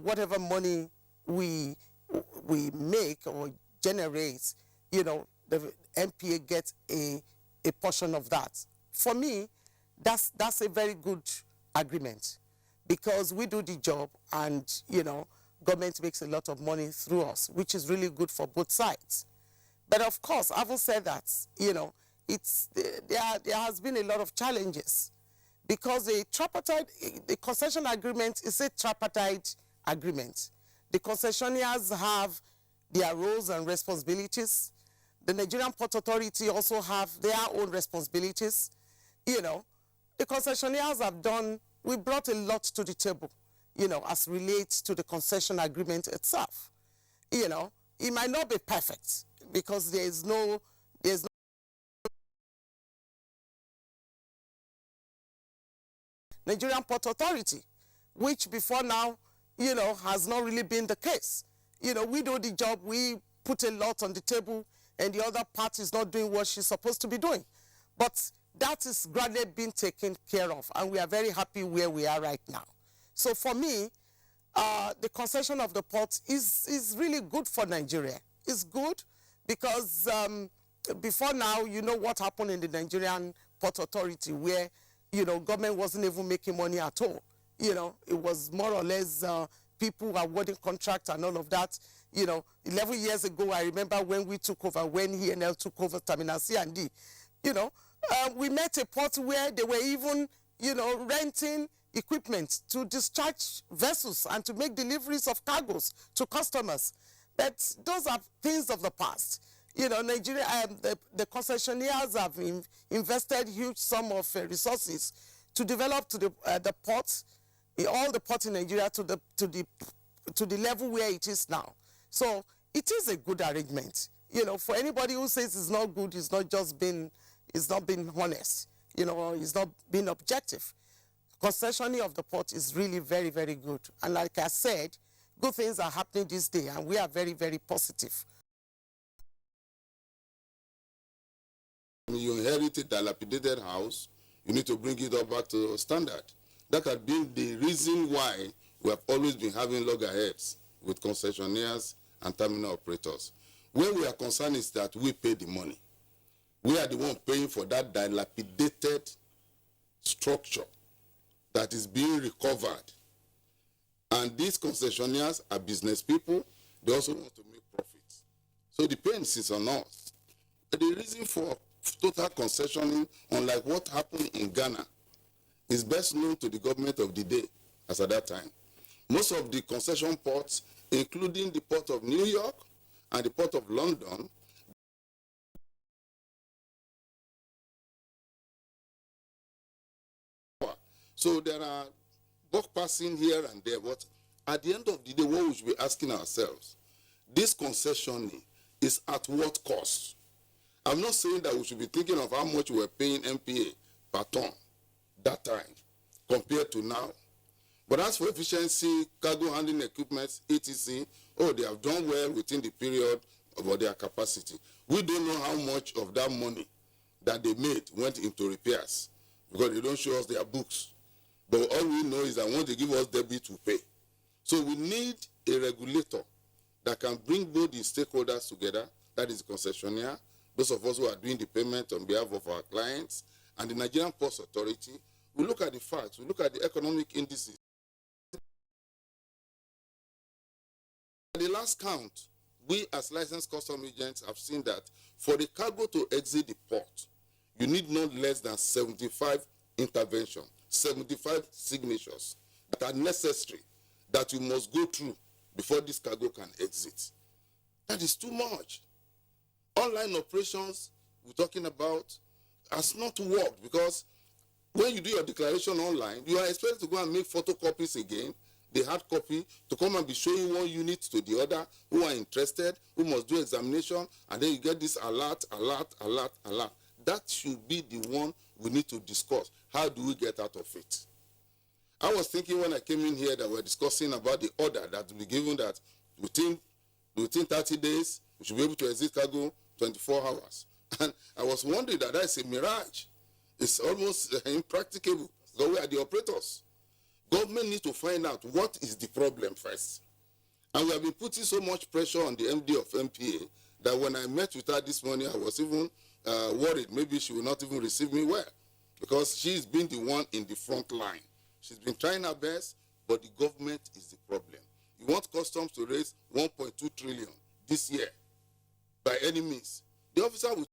Speaker 14: whatever money we make or generate, the MPA gets a portion of that. For me, that's a very good agreement because we do the job and, government makes a lot of money through us, which is really good for both sides. But of course, having said that, there has been a lot of challenges because the concession agreement is a tripartite agreement. The concessionaires have their roles and responsibilities. The Nigerian Port Authority also have their own responsibilities. The concessionaires we brought a lot to the table, as relates to the concession agreement itself. It might not be perfect because there's no Nigerian Port Authority, which before now, has not really been the case. We do the job, we put a lot on the table, and the other part is not doing what she's supposed to be doing. But that is gradually being taken care of, and we are very happy where we are right now. So for me, the concession of the port is really good for Nigeria. It's good because before now, what happened in the Nigerian Port Authority where, government wasn't even making money at all. It was more or less people awarding contracts and all of that. 11 years ago, I remember when we took over, when ENL took over Terminal C and D, we met a port where they were even, renting equipment to discharge vessels and to make deliveries of cargoes to customers. But those are things of the past. You know, Nigeria, the concessionaires have invested huge sum of resources to develop to the ports, all the ports in Nigeria to the level where it is now. So it is a good arrangement. You know, for anybody who says it's not good, it's not been honest. You know, it's not being objective. Concessioning of the port is really very, very good. And like I said, good things are happening this day, and we are very, very positive.
Speaker 1: When you inherit a dilapidated house, you need to bring it up back to standard. That has been the reason why we have always been having loggerheads with concessionaires and terminal operators. Where we are concerned is that we pay the money. We are the one paying for that dilapidated structure that is being recovered. And these concessionaires are business people. They also want to make profits. So the pain is on us. The reason for total concessioning, unlike what happened in Ghana, is best known to the government of the day as at that time. Most of the concession ports, including the port of New York and the port of London, so there are buck passing here and there, but at the end of the day, what we should be asking ourselves, this concessioning is at what cost? I'm not saying that we should be thinking of how much we're paying MPA per ton that time compared to now. But as for efficiency, cargo handling equipment, etc., oh, they have done well within the period of their capacity. We don't know how much of that money that they made went into repairs because they don't show us their books. But all we know is that once they give us debit, we pay. So we need a regulator that can bring both the stakeholders together, that is the concessionaire, those of us who are doing the payment on behalf of our clients, and the Nigerian Ports Authority. We look at the facts, we look at the economic indices. At the last count, we as licensed custom agents have seen that for the cargo to exit the port, you need not less than 75 interventions, 75 signatures that are necessary, that you must go through before this cargo can exit. That is too much. Online operations we're talking about has not worked because when you do your declaration online, you are expected to go and make photocopies again, the hard copy, to come and be showing one unit to the other who are interested, who must do examination, and then you get this alert. That should be the one we need to discuss. How do we get out of it? I was thinking when I came in here that we're discussing about the order that will be given that within 30 days, we should be able to exit cargo 24 hours. And I was wondering that that's a mirage. It's almost impracticable. So we are the operators. Government needs to find out what is the problem first. And we have been putting so much pressure on the MD of MPA that when I met with her this morning, I was even worried maybe she will not even receive me well because she's been the one in the front line. She's been trying her best, but the government is the problem. You want customs to raise 1.2 trillion this year by any means. The officer will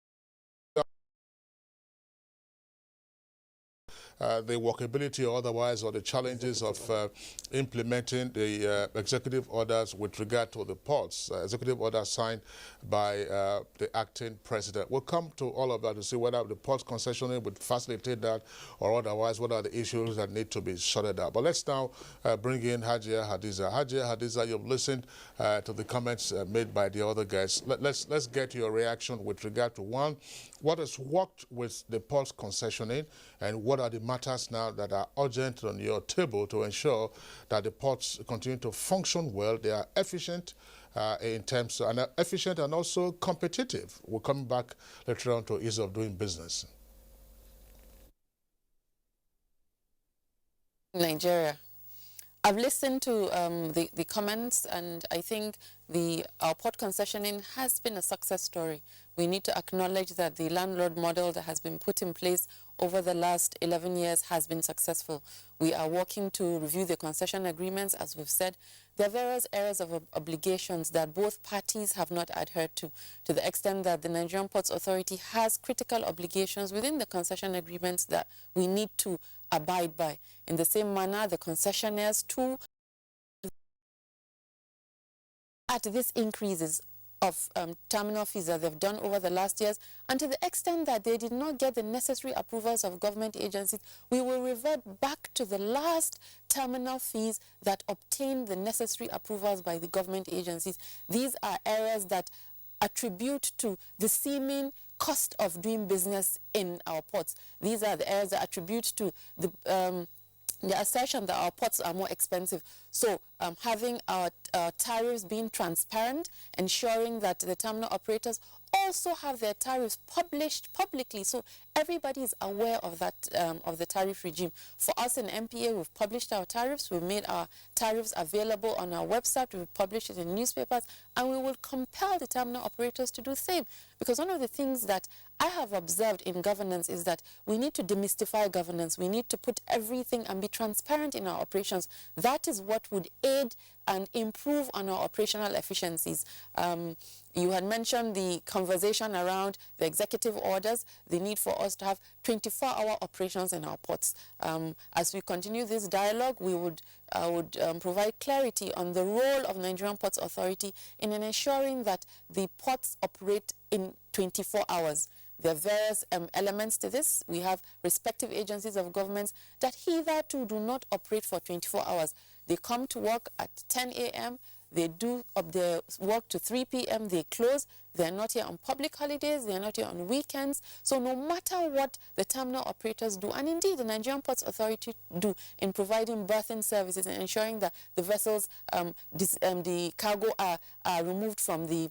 Speaker 10: the workability or otherwise, or the challenges of implementing the executive orders with regard to the ports, executive orders signed by the acting president. We'll come to all of that to see whether the ports concessioning would facilitate that or otherwise, what are the issues that need to be sorted out. But let's now bring in Hajia Hadiza. Hajia Hadiza, you've listened to the comments made by the other guys. Let's get your reaction with regard to one, what has worked with the ports concessioning, and what are the matters now that are urgent on your table to ensure that the ports continue to function well, they are efficient in terms of, and efficient and also competitive. We'll come back later on to ease of doing business.
Speaker 17: Nigeria. I've listened to the comments, and I think our port concessioning has been a success story. We need to acknowledge that the landlord model that has been put in place over the last 11 years has been successful. We are working to review the concession agreements, as we've said. There are various areas of obligations that both parties have not adhered to the extent that the Nigerian Ports Authority has critical obligations within the concession agreements that we need to abide by. In the same manner, the concessionaires too, at these increases of terminal fees that they've done over the last years, and to the extent that they did not get the necessary approvals of government agencies, we will revert back to the last terminal fees that obtained the necessary approvals by the government agencies. These are areas that attribute to the seeming cost of doing business in our ports. These are the areas that attribute to the assertion that our ports are more expensive. So having our tariffs being transparent, ensuring that the terminal operators also have their tariffs published publicly, so everybody is aware of that, of the tariff regime. For us in NPA, we've published our tariffs, we've made our tariffs available on our website, we've published it in newspapers, and we will compel the terminal operators to do the same. Because one of the things that I have observed in governance is that we need to demystify governance. We need to put everything and be transparent in our operations. That is what would aid and improve on our operational efficiencies. You had mentioned the conversation around the executive orders, the need for us to have 24-hour operations in our ports. As we continue this dialogue, we would provide clarity on the role of Nigerian Ports Authority in ensuring that the ports operate in 24 hours. There are various elements to this. We have respective agencies of governments that hitherto do not operate for 24 hours. They come to work at 10 a.m., they do their work to 3 p.m., they close. They're not here on public holidays, they're not here on weekends. So no matter what the terminal operators do, and indeed the Nigerian Ports Authority do in providing berthing services and ensuring that the vessels, the cargo are removed from the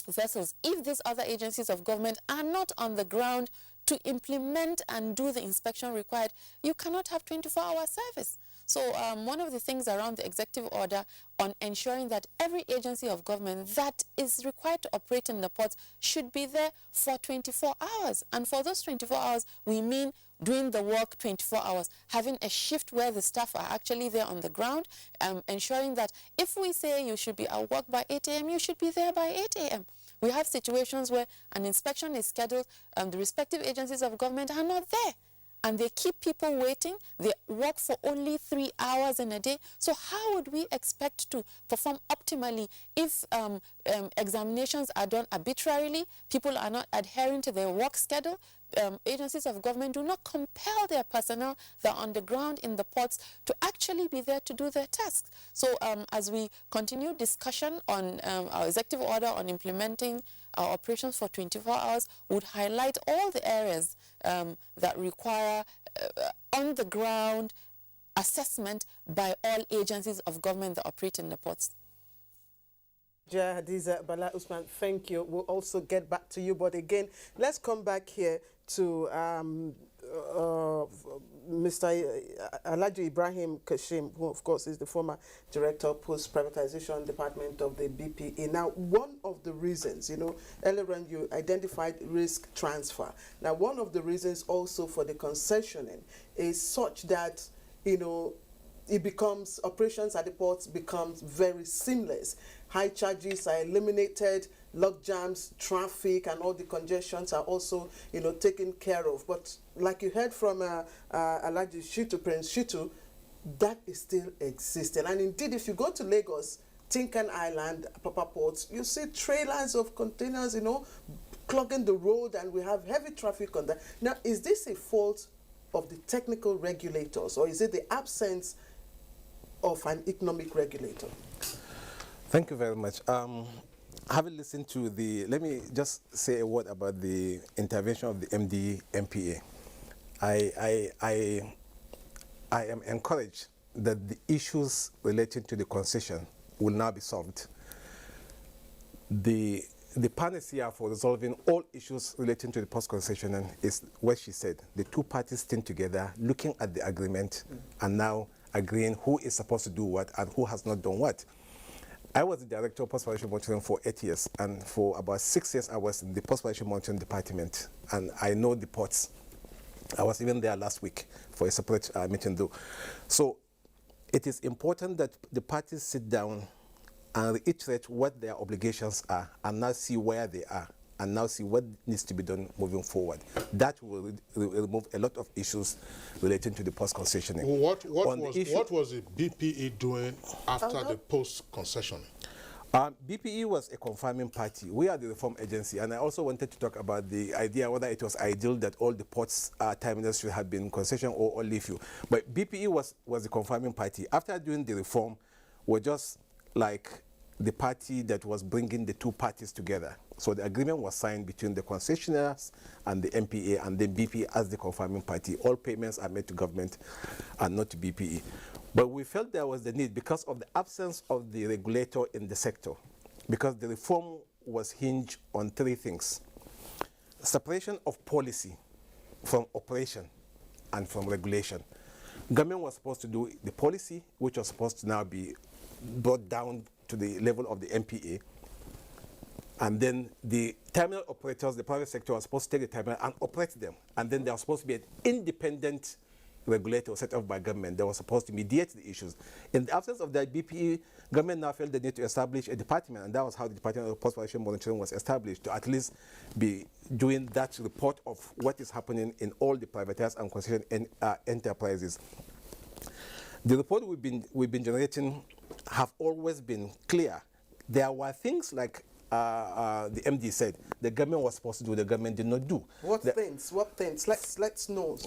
Speaker 17: vessels, if these other agencies of government are not on the ground to implement and do the inspection required, you cannot have 24-hour service. So one of the things around the executive order on ensuring that every agency of government that is required to operate in the ports should be there for 24 hours. And for those 24 hours, we mean doing the work 24 hours, having a shift where the staff are actually there on the ground, ensuring that if we say you should be at work by 8 a.m., you should be there by 8 a.m. We have situations where an inspection is scheduled, the respective agencies of government are not there. And they keep people waiting. They work for only 3 hours in a day. So how would we expect to perform optimally if examinations are done arbitrarily, people are not adhering to their work schedule, agencies of government do not compel their personnel that are on the ground in the ports to actually be there to do their tasks. So as we continue discussion on our executive order on implementing our operations for 24 hours, would highlight all the areas that require on-the-ground assessment by all agencies of government that operate in the ports.
Speaker 13: Hadiza Bala Usman, thank you. We'll also get back to you, but again, let's come back here to Mr. Alhaji Ibrahim Kashim, who of course is the former Director of Post-Privatization Department of the BPA. Now, one of the reasons, earlier on you identified risk transfer. Now, one of the reasons also for the concessioning is such that, it becomes, operations at the ports becomes very seamless. High charges are eliminated, log jams, traffic, and all the congestions are also, taken care of. But like you heard from Alhaji Shitu, Prince Shitu, that is still existing. And indeed, if you go to Lagos, Tinkan Island, Papa Ports, you see trailers of containers, clogging the road, and we have heavy traffic on that. Now, is this a fault of the technical regulators, or is it the absence of an economic regulator?
Speaker 16: Thank you very much. Having listened to let me just say a word about the intervention of the MPA. I am encouraged that the issues relating to the concession will now be solved. The panacea for resolving all issues relating to the post-concession is what she said. The two parties staying together, looking at the agreement, and now agreeing who is supposed to do what and who has not done what. I was the Director of Post-Financial Monitoring for 8 years, and for about 6 years I was in the Post-Financial Monitoring Department, and I know the ports. I was even there last week for a separate meeting though. So it is important that the parties sit down and reiterate what their obligations are and now see where they are and now see what needs to be done moving forward. That will remove a lot of issues relating to the post-concessioning.
Speaker 10: What was the BPE doing after the post-concessioning?
Speaker 16: BPE was a confirming party. We are the reform agency, and I also wanted to talk about the idea whether it was ideal that all the ports terminals should have been concession or only few. But BPE was the confirming party. After doing the reform, we're just like the party that was bringing the two parties together. So the agreement was signed between the concessionaires and the MPA, and then BPE as the confirming party. All payments are made to government and not to BPE. But we felt there was the need because of the absence of the regulator in the sector, because the reform was hinged on three things: separation of policy from operation and from regulation. Government was supposed to do the policy, which was supposed to now be brought down to the level of the MPA. And then the terminal operators, the private sector, was supposed to take the terminal and operate them. And then there was supposed to be an independent regulator set up by government that was supposed to mediate the issues. In the absence of that, BPE, government now felt the need to establish a department, and that was how the Department of Post-Operation Monitoring was established, to at least be doing that report of what is happening in all the privatized and concession enterprises. The report we've been generating have always been clear. There were things like the MD said the government was supposed to do, the government did not do.
Speaker 13: What things? Let's know.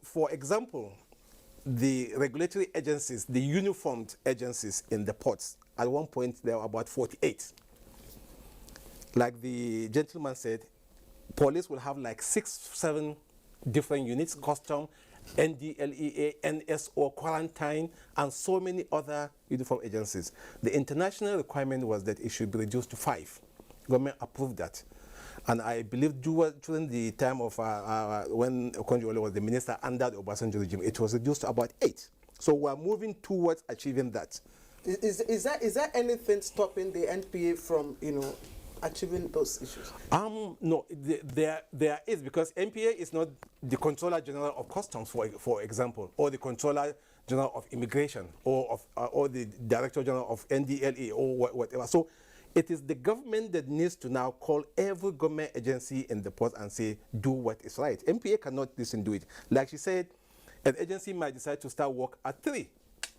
Speaker 16: For example, the regulatory agencies, the uniformed agencies in the ports, at one point there were about 48. Like the gentleman said, police will have like 6-7 different units: custom, NDLEA, NSO, quarantine, and so many other uniform agencies. The international requirement was that it should be reduced to 5. Government approved that. And I believe during the time of when Okonjo-Iweala was the minister under the Obasanjo regime, it was reduced to about 8. So we're moving towards achieving that.
Speaker 13: Is there anything stopping the NPA from, achieving those issues?
Speaker 16: No, there is, because NPA is not the Controller General of Customs, for example, or the Controller General of Immigration, or the Director General of NDLE, or whatever. So it is the government that needs to now call every government agency in the port and say, do what is right. NPA cannot listen to it. Like she said, an agency might decide to start work at 3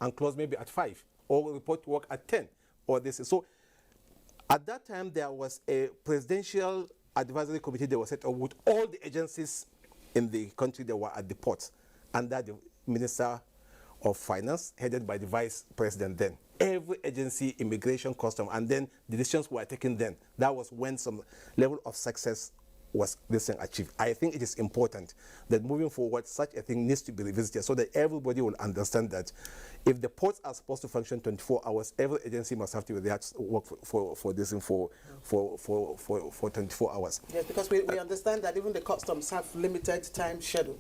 Speaker 16: and close maybe at 5, or report work at 10, or this. So at that time, there was a presidential advisory committee that was set up with all the agencies in the country that were at the port, under the Minister of Finance, headed by the Vice President then. Every agency, immigration, custom, and then the decisions were taken then. That was when some level of success was achieved. I think it is important that moving forward, such a thing needs to be revisited so that everybody will understand that if the ports are supposed to function 24 hours, every agency must have to work for 24 hours.
Speaker 13: Yes, because we understand that even the customs have limited time schedule,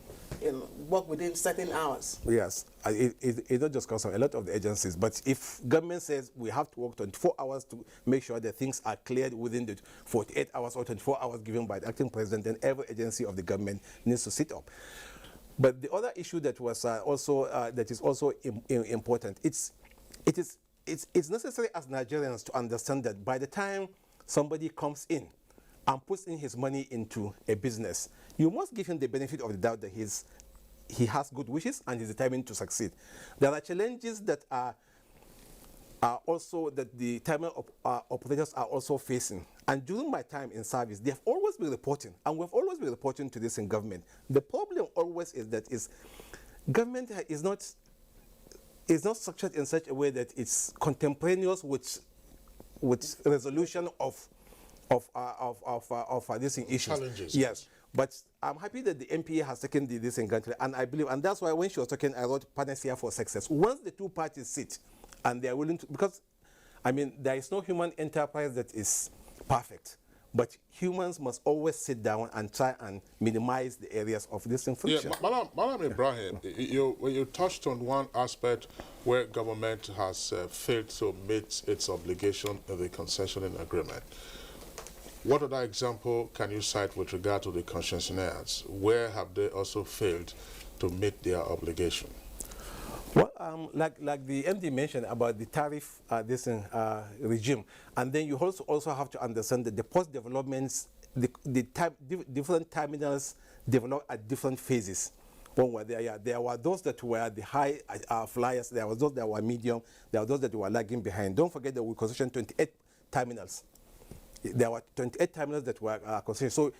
Speaker 13: work within certain hours.
Speaker 16: Yes, it's not just customs, a lot of the agencies. But if government says we have to work 24 hours to make sure that things are cleared within the 48 hours or 24 hours given by the acting president, then every agency of the government needs to sit up. But the other issue that was that is also important, it's necessary as Nigerians to understand that by the time somebody comes in and puts in his money into a business, you must give him the benefit of the doubt that he has good wishes and is determined to succeed. There are challenges that are also that the terminal operators are also facing. And during my time in service, they have always been reporting, and we've always been reporting to this in government. The problem always is that government is not structured in such a way that it's contemporaneous with resolution of these issues.
Speaker 10: Challenges.
Speaker 16: Yes. But I'm happy that the MPA has taken this in country, and I believe, and that's why when she was talking, I wrote panacea for success. Once the two parties sit and they are willing to, because there is no human enterprise that is perfect, but humans must always sit down and try and minimize the areas of this friction.
Speaker 10: Yeah, Madam Ibrahim, you touched on one aspect where government has failed to meet its obligation in the concessioning agreement. What other example can you cite with regard to the concessionaires? Where have they also failed to meet their obligation?
Speaker 16: Well, like the MD mentioned about the tariff regime, and then you also have to understand that the post developments, different terminals develop at different phases. One were there, there were those that were the high flyers, there were those that were medium, there were those that were lagging behind. Don't forget that we concessioned 28 terminals. There were 28 terminals that were concessioned. So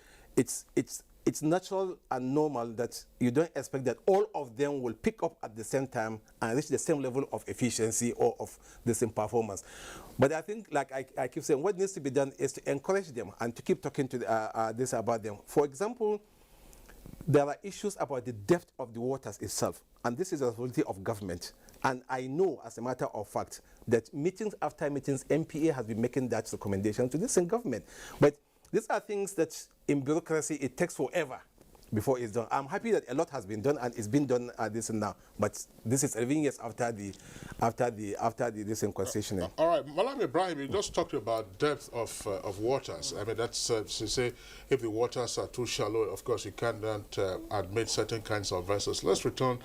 Speaker 16: it's natural and normal that you don't expect that all of them will pick up at the same time and reach the same level of efficiency or of the same performance. But I think, like I keep saying, what needs to be done is to encourage them and to keep talking to this about them. For example, there are issues about the depth of the waters itself, and this is the responsibility of government. And I know, as a matter of fact, that meetings after meetings, MPA has been making that recommendation to this government. But these are things that in bureaucracy, it takes forever before it's done. I'm happy that a lot has been done and it's been done this and now. But this is 11 years after the this concession.
Speaker 10: All right, Malam Ibrahim, you just talked about depth of waters. I mean, that's to say, if the waters are too shallow, of course, you cannot admit certain kinds of vessels. Let's return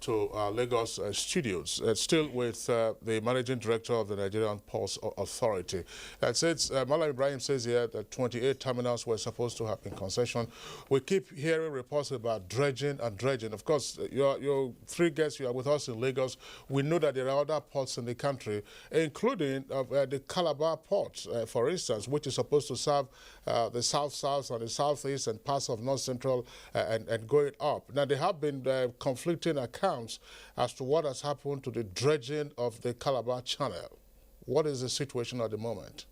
Speaker 10: to Lagos studios. Still with the managing director of the Nigerian Ports Authority. That says, Malam Ibrahim says here that 28 terminals were supposed to have been concessioned. We keep hearing reports about dredging and dredging. Of course, your three guests, you are with us in Lagos. We know that there are other ports in the country, including the Calabar port, for instance, which is supposed to serve the south-south and the southeast and parts of north-central and going up. Now, there have been conflicting accounts as to what has happened to the dredging of the Calabar Channel. What is the situation at the moment?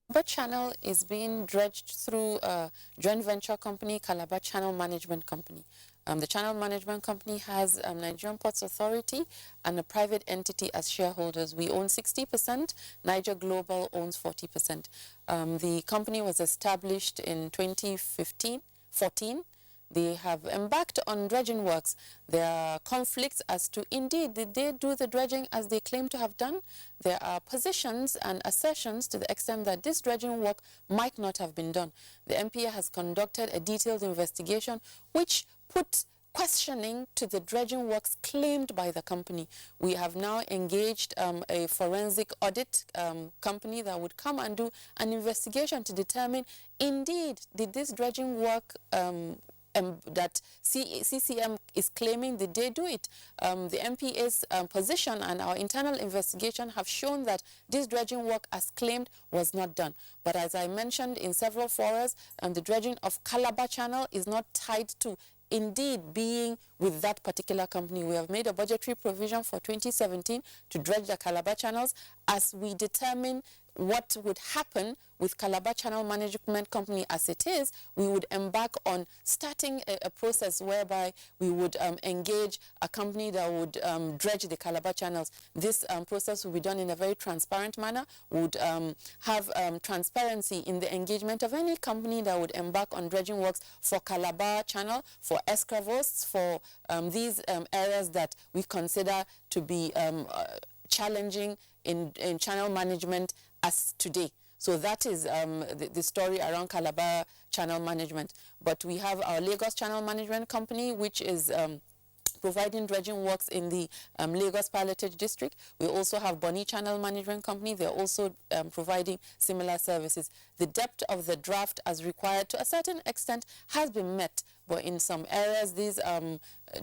Speaker 17: Calabar Channel is being dredged through a joint venture company, Calabar Channel Management Company. The Channel Management Company has Nigerian Ports Authority and a private entity as shareholders. We own 60%, Niger Global owns 40%. The company was established in 2014. They have embarked on dredging works. There are conflicts as to, indeed, did they do the dredging as they claim to have done? There are positions and assertions to the extent that this dredging work might not have been done. The MPA has conducted a detailed investigation which put questioning to the dredging works claimed by the company. We have now engaged a forensic audit company that would come and do an investigation to determine, indeed, did this dredging work that CCM is claiming, did they do it? The MPA's position and our internal investigation have shown that this dredging work as claimed was not done. But as I mentioned in several forums, the dredging of Calabar Channel is not tied to indeed being with that particular company. We have made a budgetary provision for 2017 to dredge the Calabar channels as we determine what would happen with Calabar Channel Management Company as it is. We would embark on starting a process whereby we would engage a company that would dredge the Calabar channels. This process will be done in a very transparent manner. We would have transparency in the engagement of any company that would embark on dredging works for Calabar Channel, for escravos, for these areas that we consider to be challenging in channel management as today. So that is the story around Calabar Channel Management. But we have our Lagos Channel Management Company, which is providing dredging works in the Lagos Pilotage District. We also have Bonny Channel Management Company. They're also providing similar services. The depth of the draft as required to a certain extent has been met, but in some areas these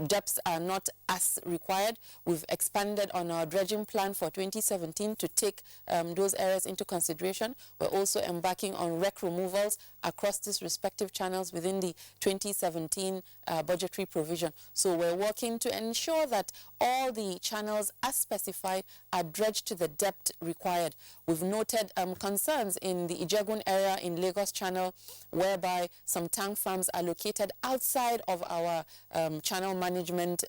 Speaker 17: depths are not as required. We've expanded on our dredging plan for 2017 to take those areas into consideration. We're also embarking on wreck removals across these respective channels within the 2017 budgetary provision. So we're working to ensure that all the channels as specified are dredged to the depth required. We've noted concerns in the Ijegun area in Lagos Channel, whereby some tank farms are located outside of our channel management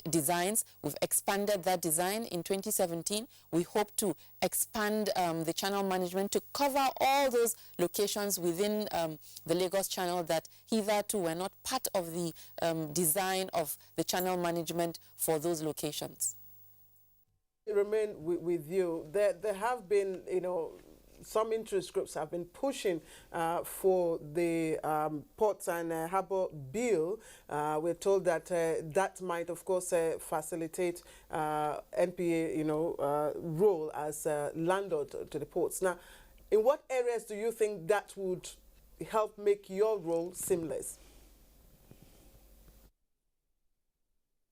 Speaker 17: designs. We've expanded that design in 2017. We hope to expand the channel management to cover all those locations within the Lagos Channel that hitherto were not part of the design of the channel management for those locations.
Speaker 13: Remain with you. There have been, some interest groups have been pushing for the Ports and Harbour Bill. We're told that that might, of course, facilitate NPA, role as landlord to the ports. Now, in what areas do you think that would help make your role seamless?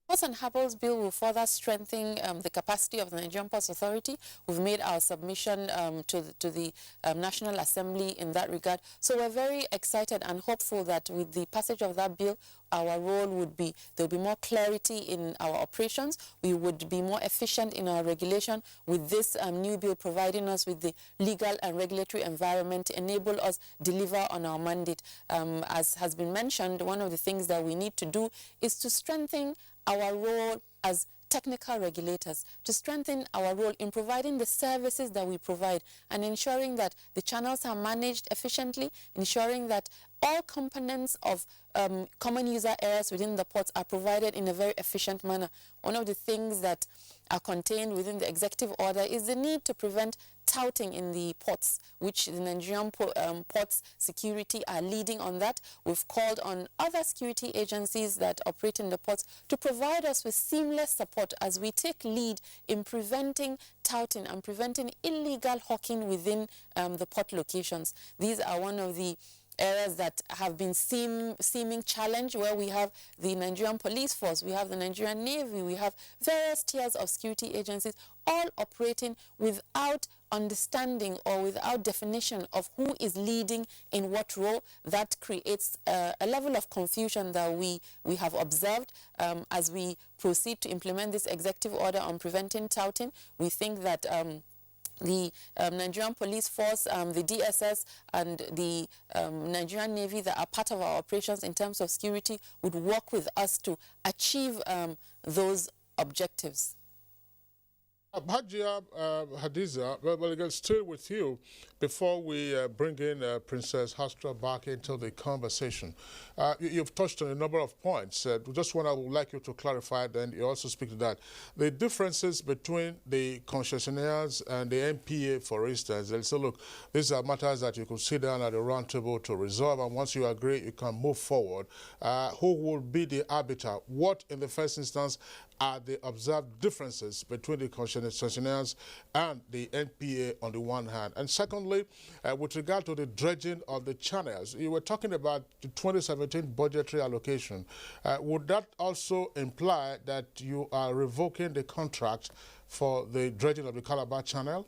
Speaker 17: Ports and Harbours Bill will further strengthen the capacity of the Nigerian Ports Authority. We've made our submission to the National Assembly in that regard. So we're very excited and hopeful that with the passage of that bill, our role would be, there'll be more clarity in our operations. We would be more efficient in our regulation with this new bill providing us with the legal and regulatory environment to enable us deliver on our mandate. As has been mentioned, one of the things that we need to do is to strengthen our role as technical regulators, to strengthen our role in providing the services that we provide and ensuring that the channels are managed efficiently, ensuring that all components of common user areas within the ports are provided in a very efficient manner. One of the things that are contained within the executive order is the need to prevent touting in the ports, which the Nigerian ports security are leading on that. We've called on other security agencies that operate in the ports to provide us with seamless support as we take lead in preventing touting and preventing illegal hawking within the port locations. These are one of the areas that have been seeming challenge, where we have the Nigerian police force, we have the Nigerian Navy, we have various tiers of security agencies all operating without understanding or without definition of who is leading in what role. That creates a level of confusion that we have observed as we proceed to implement this executive order on preventing touting. We think that the Nigerian Police Force, the DSS, and the Nigerian Navy that are part of our operations in terms of security would work with us to achieve those objectives.
Speaker 10: Hajia Hadiza, well, again, still with you before we bring in Princess Hastra back into the conversation. You've touched on a number of points. Just one I would like you to clarify, then you also speak to that. The differences between the concessionaires and the NPA, for instance, they'll say, look, these are matters that you could sit down at a round table to resolve, and once you agree, you can move forward. Who will be the arbiter? What, in the first instance, are the observed differences between the concessionaires and the NPA on the one hand? And secondly, with regard to the dredging of the channels, you were talking about the 2017 budgetary allocation. Would that also imply that you are revoking the contract for the dredging of the Calabar Channel?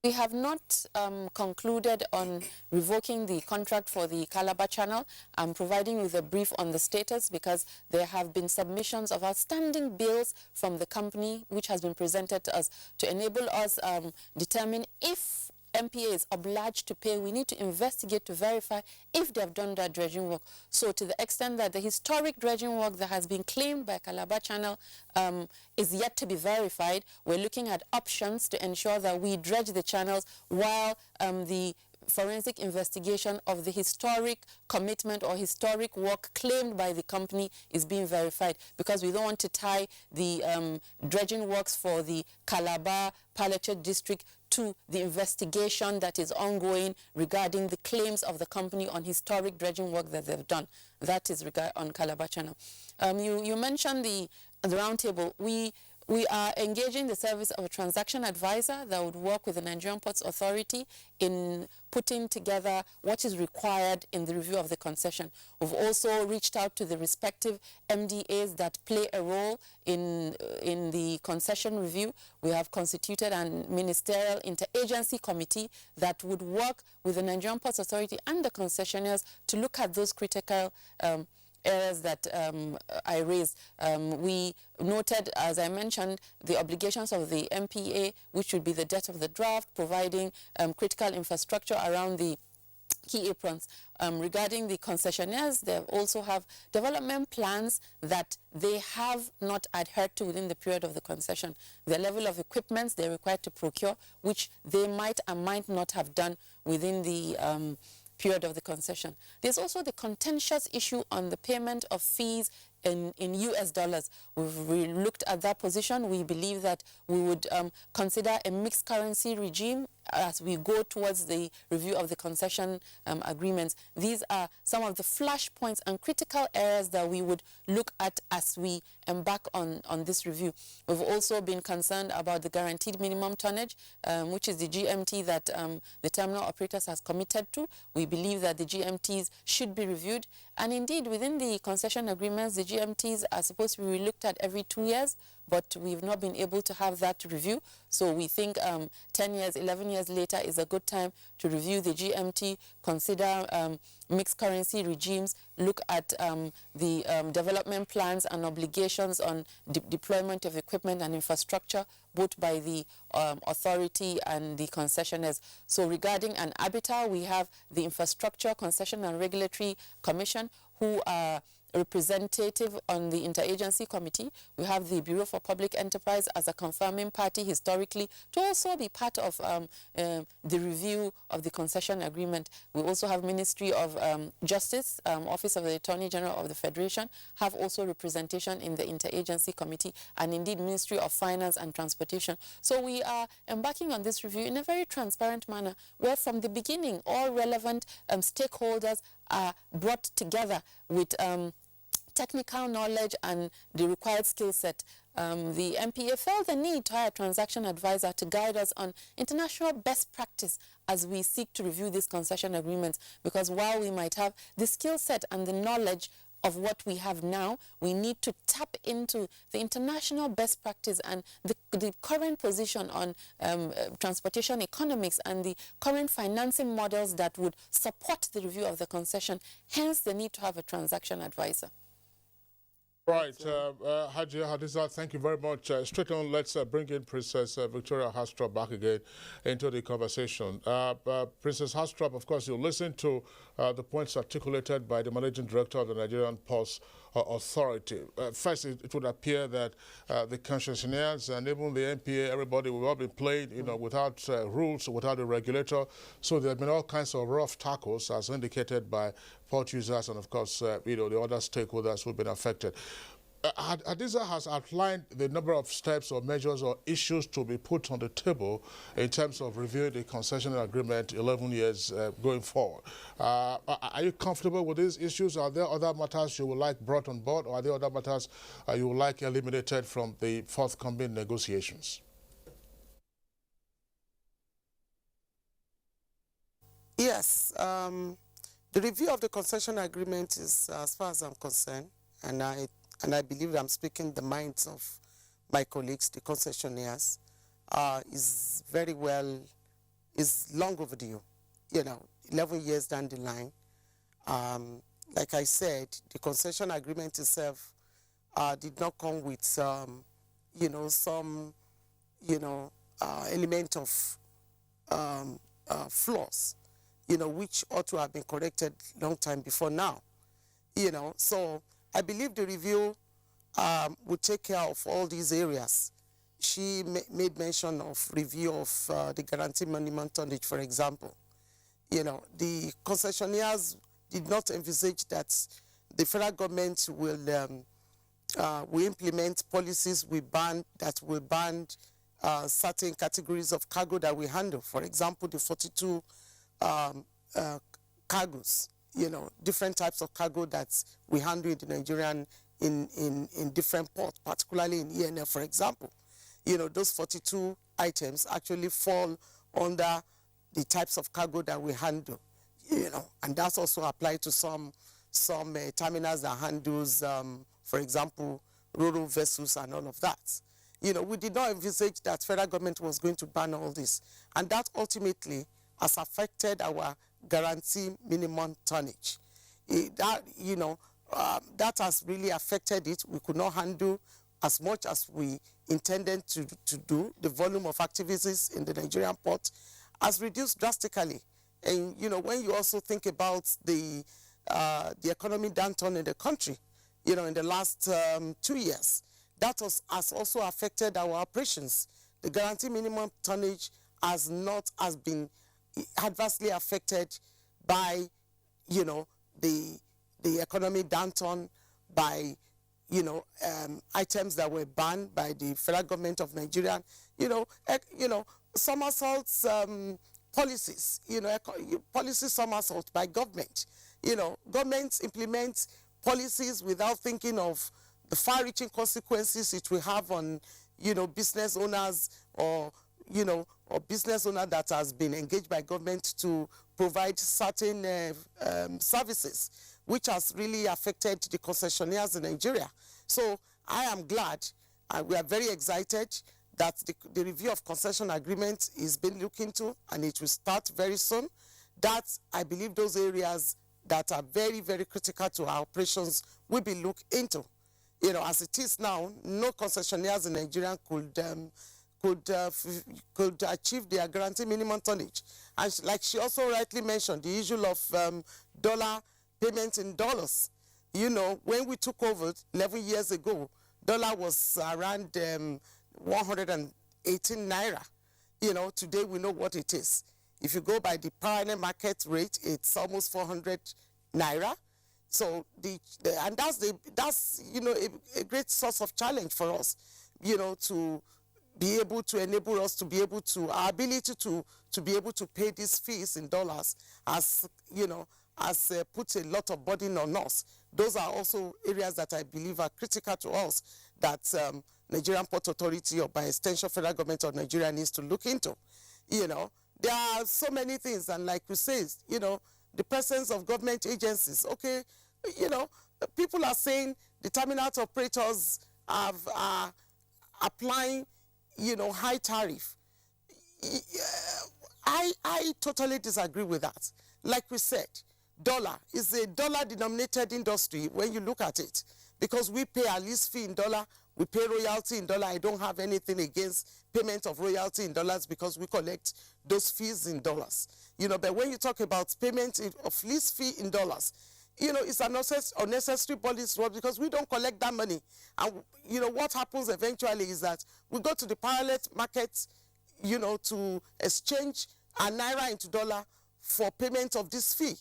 Speaker 17: We have not concluded on revoking the contract for the Calabar Channel. I'm providing with a brief on the status because there have been submissions of outstanding bills from the company which has been presented to us to enable us determine if NPA is obliged to pay. We need to investigate to verify if they have done that dredging work. So to the extent that the historic dredging work that has been claimed by Calabar Channel is yet to be verified, we're looking at options to ensure that we dredge the channels while the forensic investigation of the historic commitment or historic work claimed by the company is being verified, because we don't want to tie the dredging works for the Calabar Palliative District to the investigation that is ongoing regarding the claims of the company on historic dredging work that they've done. That is on Calabar Channel. You mentioned the roundtable. We are engaging the service of a transaction advisor that would work with the Nigerian Ports Authority in putting together what is required in the review of the concession. We've also reached out to the respective MDAs that play a role in the concession review. We have constituted a ministerial interagency committee that would work with the Nigerian Ports Authority and the concessionaires to look at those critical areas that I raised. We noted, as I mentioned, the obligations of the NPA, which would be the debt of the draft, providing critical infrastructure around the key aprons. Regarding the concessionaires, they also have development plans that they have not adhered to within the period of the concession. The level of equipments they're required to procure, which they might and might not have done within the period of the concession. There's also the contentious issue on the payment of fees in US dollars. We looked at that position. We believe that we would consider a mixed currency regime as we go towards the review of the concession agreements. These are some of the flashpoints and critical areas that we would look at as we embark on this review. We've also been concerned about the guaranteed minimum tonnage, which is the GMT that the terminal operators has committed to. We believe that the GMTs should be reviewed. And indeed, within the concession agreements, the GMTs are supposed to be looked at every 2 years, but we've not been able to have that review. So we think 10 years, 11 years later is a good time to review the GMT, consider mixed currency regimes, look at the development plans and obligations on deployment of equipment and infrastructure, both by the authority and the concessionaires. So regarding an arbiter, we have the Infrastructure, Concession and Regulatory Commission, who are representative on the interagency committee. We have the Bureau for Public Enterprise as a confirming party historically to also be part of the review of the concession agreement. We also have Ministry of Justice, Office of the Attorney General of the Federation, have also representation in the interagency committee, and indeed Ministry of Finance and Transportation. So we are embarking on this review in a very transparent manner, where from the beginning all relevant stakeholders are brought together with technical knowledge and the required skill set. The MPA felt the need to hire a transaction advisor to guide us on international best practice as we seek to review these concession agreements, because while we might have the skill set and the knowledge of what we have now, we need to tap into the international best practice and the current position on transportation economics and the current financing models that would support the review of the concession, hence the need to have a transaction advisor.
Speaker 10: Right, Haji Hadiza, thank you very much. Straight on, let's bring in Princess Victoria Hastrop back again into the conversation. Princess Hastrop, of course, you listen to the points articulated by the Managing Director of the Nigerian Ports Authority. First, it would appear that the concessionaires and even the NPA, everybody will all be played, without rules, without a regulator. So there have been all kinds of rough tackles, as indicated by port users and, of course, the other stakeholders who've been affected. Hadiza has outlined the number of steps or measures or issues to be put on the table in terms of reviewing the concession agreement 11 years going forward. Are you comfortable with these issues? Are there other matters you would like brought on board, or are there other matters you would like eliminated from the forthcoming negotiations?
Speaker 14: Yes, the review of the concession agreement is, as far as I'm concerned, and I believe I'm speaking the minds of my colleagues, the concessionaires, is very well, is long overdue, 11 years down the line. Like I said, the concession agreement itself did not come with, some element of flaws, which ought to have been corrected long time before now, So I believe the review would take care of all these areas. She made mention of review of the guaranteed minimum tonnage, for example. The concessionaires did not envisage that the federal government will implement policies that will ban certain categories of cargo that we handle. For example, the 42 cargoes, different types of cargo that we handle in the Nigerian in different ports, particularly in ENL, for example. Those 42 items actually fall under the types of cargo that we handle, and that's also applied to some terminals that handles, for example, rural vessels and all of that. We did not envisage that federal government was going to ban all this, and that ultimately has affected our guarantee minimum tonnage. That has really affected it. We could not handle as much as we intended to do. The volume of activities in the Nigerian port has reduced drastically. And, when you also think about the economic downturn in the country, in the last 2 years, that has also affected our operations. The guarantee minimum tonnage has been adversely affected by, the economic downturn, by items that were banned by the federal government of Nigeria, somersaults, policies, policy somersault by government. Governments implement policies without thinking of the far-reaching consequences it will have on, business owners or business owner that has been engaged by government to provide certain services, which has really affected the concessionaires in Nigeria. So I am glad and we are very excited that the review of concession agreement is being looked into and it will start very soon. That I believe those areas that are very, very critical to our operations will be looked into. As it is now, no concessionaires in Nigeria could achieve their guaranteed minimum tonnage. And like she also rightly mentioned, the issue of dollar payment in dollars. When we took over 11 years ago, dollar was around 118 naira. Today we know what it is. If you go by the parallel market rate, it's almost 400 naira. So and that's a great source of challenge for us, to be able to enable us to be able to our ability to be able to pay these fees in dollars has put a lot of burden on us. Those are also areas that I believe are critical to us that Nigerian Port Authority or by extension federal government of Nigeria needs to look into. There are so many things, and like you say, the presence of government agencies. Okay, people are saying the terminal operators are applying, high tariff. I totally disagree with that. Like we said, dollar is a dollar-denominated industry when you look at it, because we pay our lease fee in dollar, we pay royalty in dollar. I don't have anything against payment of royalty in dollars because we collect those fees in dollars. But when you talk about payment of lease fee in dollars, it's an unnecessary policy because we don't collect that money. And, what happens eventually is that we go to the parallel market, to exchange our naira into dollar for payment of this fee.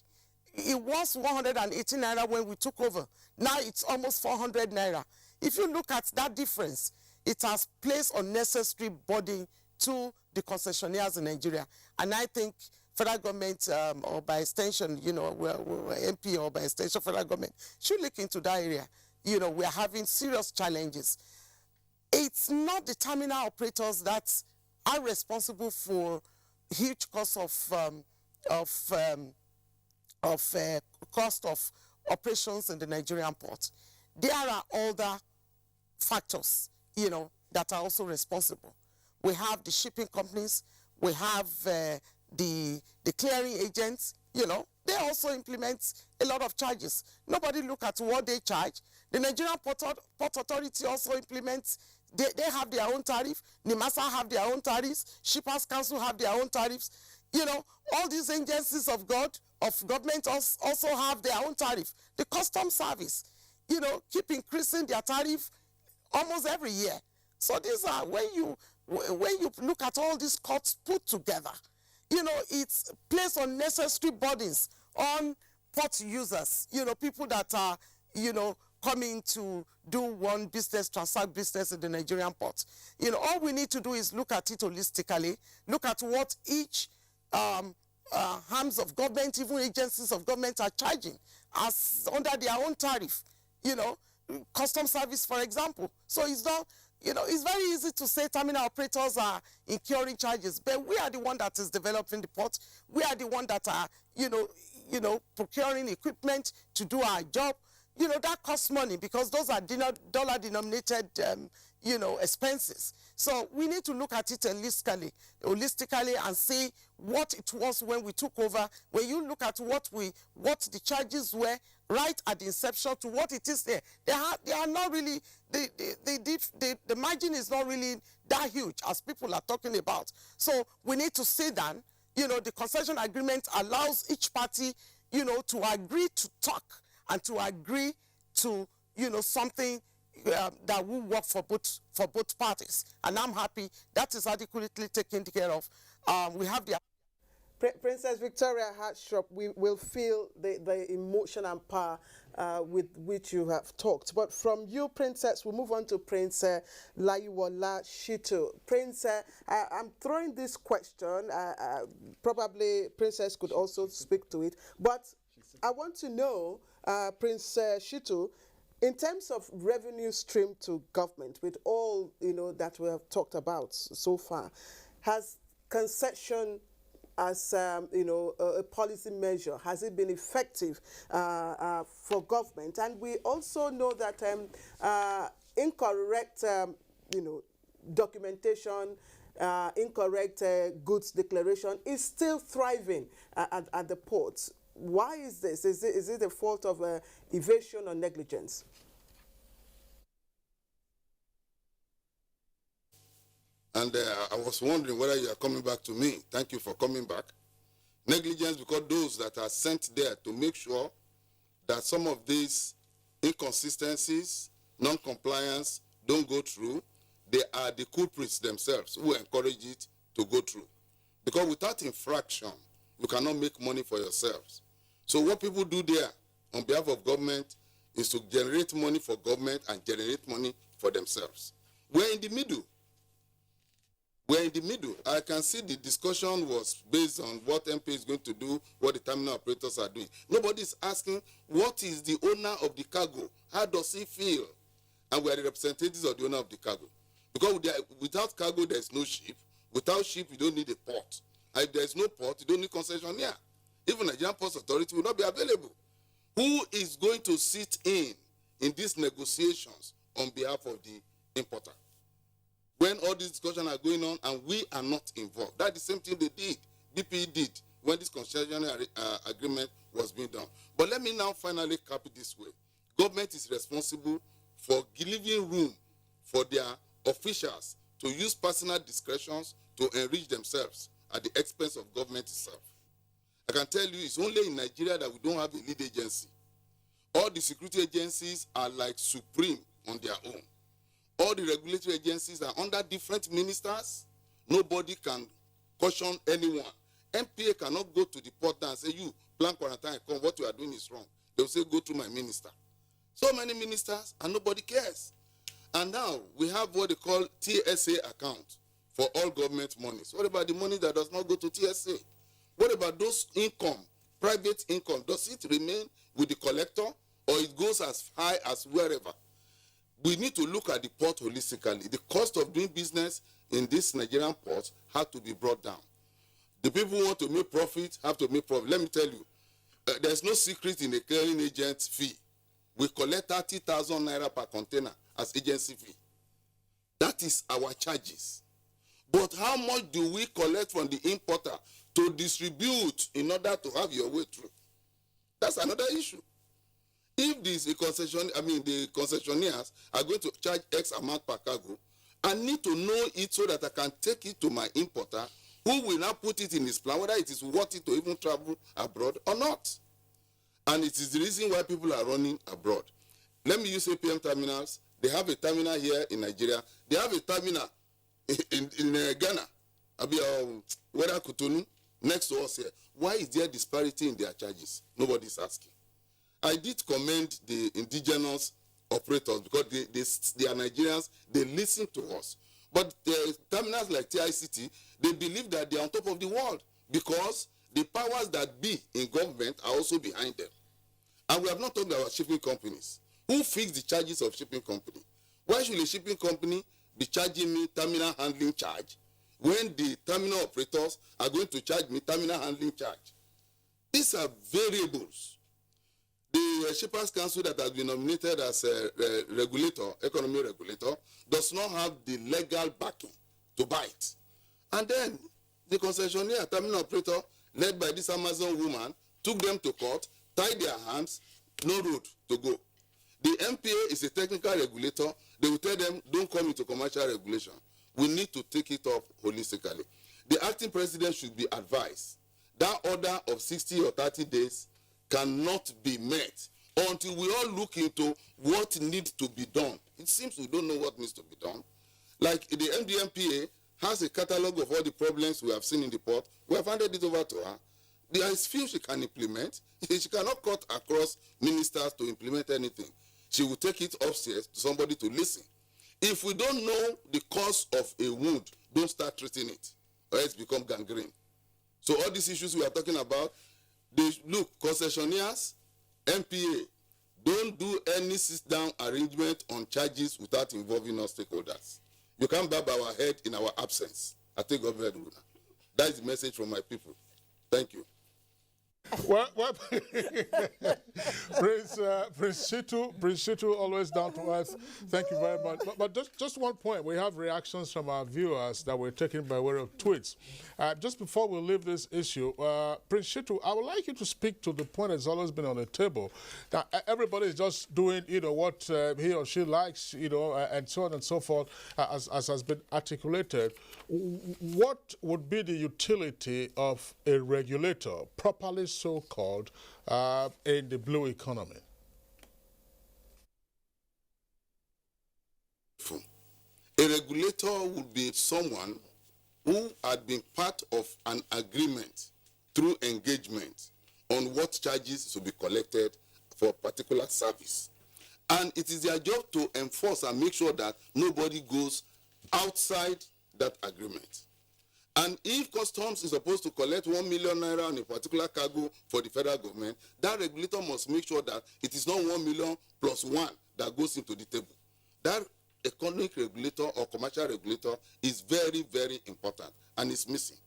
Speaker 14: It was 118 naira when we took over. Now it's almost 400 naira. If you look at that difference, it has placed unnecessary burden to the concessionaires in Nigeria. And I think federal government, or by extension, MP or by extension federal government, should look into that area. We are having serious challenges. It's not the terminal operators that are responsible for huge cost cost of operations in the Nigerian port. There are other factors, that are also responsible. We have the shipping companies, we have the clearing agents, they also implement a lot of charges. Nobody look at what they charge. The Nigerian Port Authority also implements, they have their own tariff, NIMASA have their own tariffs, Shippers Council have their own tariffs. All these agencies of government also have their own tariff. The Customs Service, keep increasing their tariff almost every year. So these are, when you look at all these costs put together, it's placed unnecessary burdens on port users, people that are, coming to do one business, transact business in the Nigerian port. All we need to do is look at it holistically, look at what each arms of government, even agencies of government are charging as under their own tariff, Customs Service, for example. So it's not, it's very easy to say terminal operators are incurring charges, but we are the one that is developing the port. We are the one that are, procuring equipment to do our job. That costs money because those are dollar-denominated, expenses. So we need to look at it holistically and see what it was when we took over. When you look at what the charges were right at the inception to what it is there, they are not really, the margin is not really that huge as people are talking about. So we need to sit down. The concession agreement allows each party, to agree to talk and to agree to, something that will work for both parties. And I'm happy that is adequately taken care of. We have the...
Speaker 13: Princess Victoria Hartshop, we will feel the emotion and power with which you have talked. But from you, Princess, we'll move on to Prince Laiwola Shitu. Prince, I'm throwing this question. Probably Princess could also speak to it. But I want to know, Prince Shitu, in terms of revenue stream to government, with all that we have talked about so far, has concession as a policy measure, has it been effective for government? And we also know that incorrect documentation, incorrect goods declaration is still thriving at the ports. Why is this? Is it the fault of evasion or negligence?
Speaker 1: And I was wondering whether you are coming back to me. Thank you for coming back. Negligence, because those that are sent there to make sure that some of these inconsistencies, non-compliance don't go through, they are the culprits themselves who encourage it to go through. Because without infraction, you cannot make money for yourselves. So what people do there on behalf of government is to generate money for government and generate money for themselves. We're in the middle. We're in the middle. I can see the discussion was based on what MP is going to do, what the terminal operators are doing. Nobody is asking what is the owner of the cargo. How does he feel? And we are the representatives of the owner of the cargo. Because without cargo, there is no ship. Without ship, you don't need a port. And if there is no port, you don't need concessionaire. Even the Nigerian Ports Authority will not be available. Who is going to sit in these negotiations on behalf of the importer? When all these discussions are going on and we are not involved. That's the same thing they did, BP did, when this concessionary agreement was being done. But let me now finally cap it this way. Government is responsible for giving room for their officials to use personal discretions to enrich themselves at the expense of government itself. I can tell you it's only in Nigeria that we don't have a lead agency. All the security agencies are like supreme on their own. All the regulatory agencies are under different ministers. Nobody can caution anyone. MPA cannot go to the port and say, you, plan quarantine, come, what you are doing is wrong. They will say, go to my minister. So many ministers and nobody cares. And now we have what they call TSA account for all government monies. What about the money that does not go to TSA? What about those income, private income? Does it remain with the collector or it goes as high as wherever? We need to look at the port holistically. The cost of doing business in this Nigerian port has to be brought down. The people who want to make profit have to make profit. Let me tell you, there's no secret in the clearing agent fee. We collect 30,000 naira per container as agency fee. That is our charges. But how much do we collect from the importer to distribute in order to have your way through? That's another issue. If the concessionaires are going to charge X amount per cargo, I need to know it so that I can take it to my importer, who will now put it in his plan, whether it is worth it to even travel abroad or not. And it is the reason why people are running abroad. Let me use APM terminals. They have a terminal here in Nigeria. They have a terminal in Ghana, whether Cotonou, next to us here. Why is there disparity in their charges? Nobody is asking. I did commend the indigenous operators because they are Nigerians, they listen to us. But the terminals like TICT, they believe that they are on top of the world because the powers that be in government are also behind them. And we have not talked about shipping companies. Who fixed the charges of shipping company? Why should a shipping company be charging me terminal handling charge when the terminal operators are going to charge me terminal handling charge? These are variables. The Shippers Council that has been nominated as a regulator, economy regulator, does not have the legal backing to buy it. And then the concessionaire terminal operator, led by this Amazon woman, took them to court, tied their hands, no road to go. The MPA is a technical regulator. They will tell them, don't come into commercial regulation. We need to take it up holistically. The acting president should be advised. That order of 60 or 30 days cannot be met until we all look into what needs to be done. It seems we don't know what needs to be done. Like the MDMPA has a catalog of all the problems we have seen in the port. We have handed it over to her. There is few she can implement. She cannot cut across ministers to implement anything. She will take it upstairs to somebody to listen. If we don't know the cause of a wound, don't start treating it, or it's become gangrene. So all these issues we are talking about, look, concessionaires, MPA, don't do any sit-down arrangement on charges without involving our stakeholders. You can't bow our head in our absence. I think Governor Duguna. That is the message from my people. Thank you.
Speaker 10: Well, Prince Shitu, always down to earth. Thank you very much. But just one point. We have reactions from our viewers that were taken by way of tweets. Just before we leave this issue, Prince Shitu, I would like you to speak to the point that's always been on the table. That everybody is just doing, what he or she likes, and so on and so forth, as has been articulated. What would be the utility of a regulator, properly so-called, in the blue economy?
Speaker 1: A regulator would be someone who had been part of an agreement through engagement on what charges to be collected for a particular service. And it is their job to enforce and make sure that nobody goes outside that agreement. And if customs is supposed to collect 1 million naira on a particular cargo for the federal government, that regulator must make sure that it is not 1 million plus 1 that goes into the table. That economic regulator or commercial regulator is very, very important, and it's missing.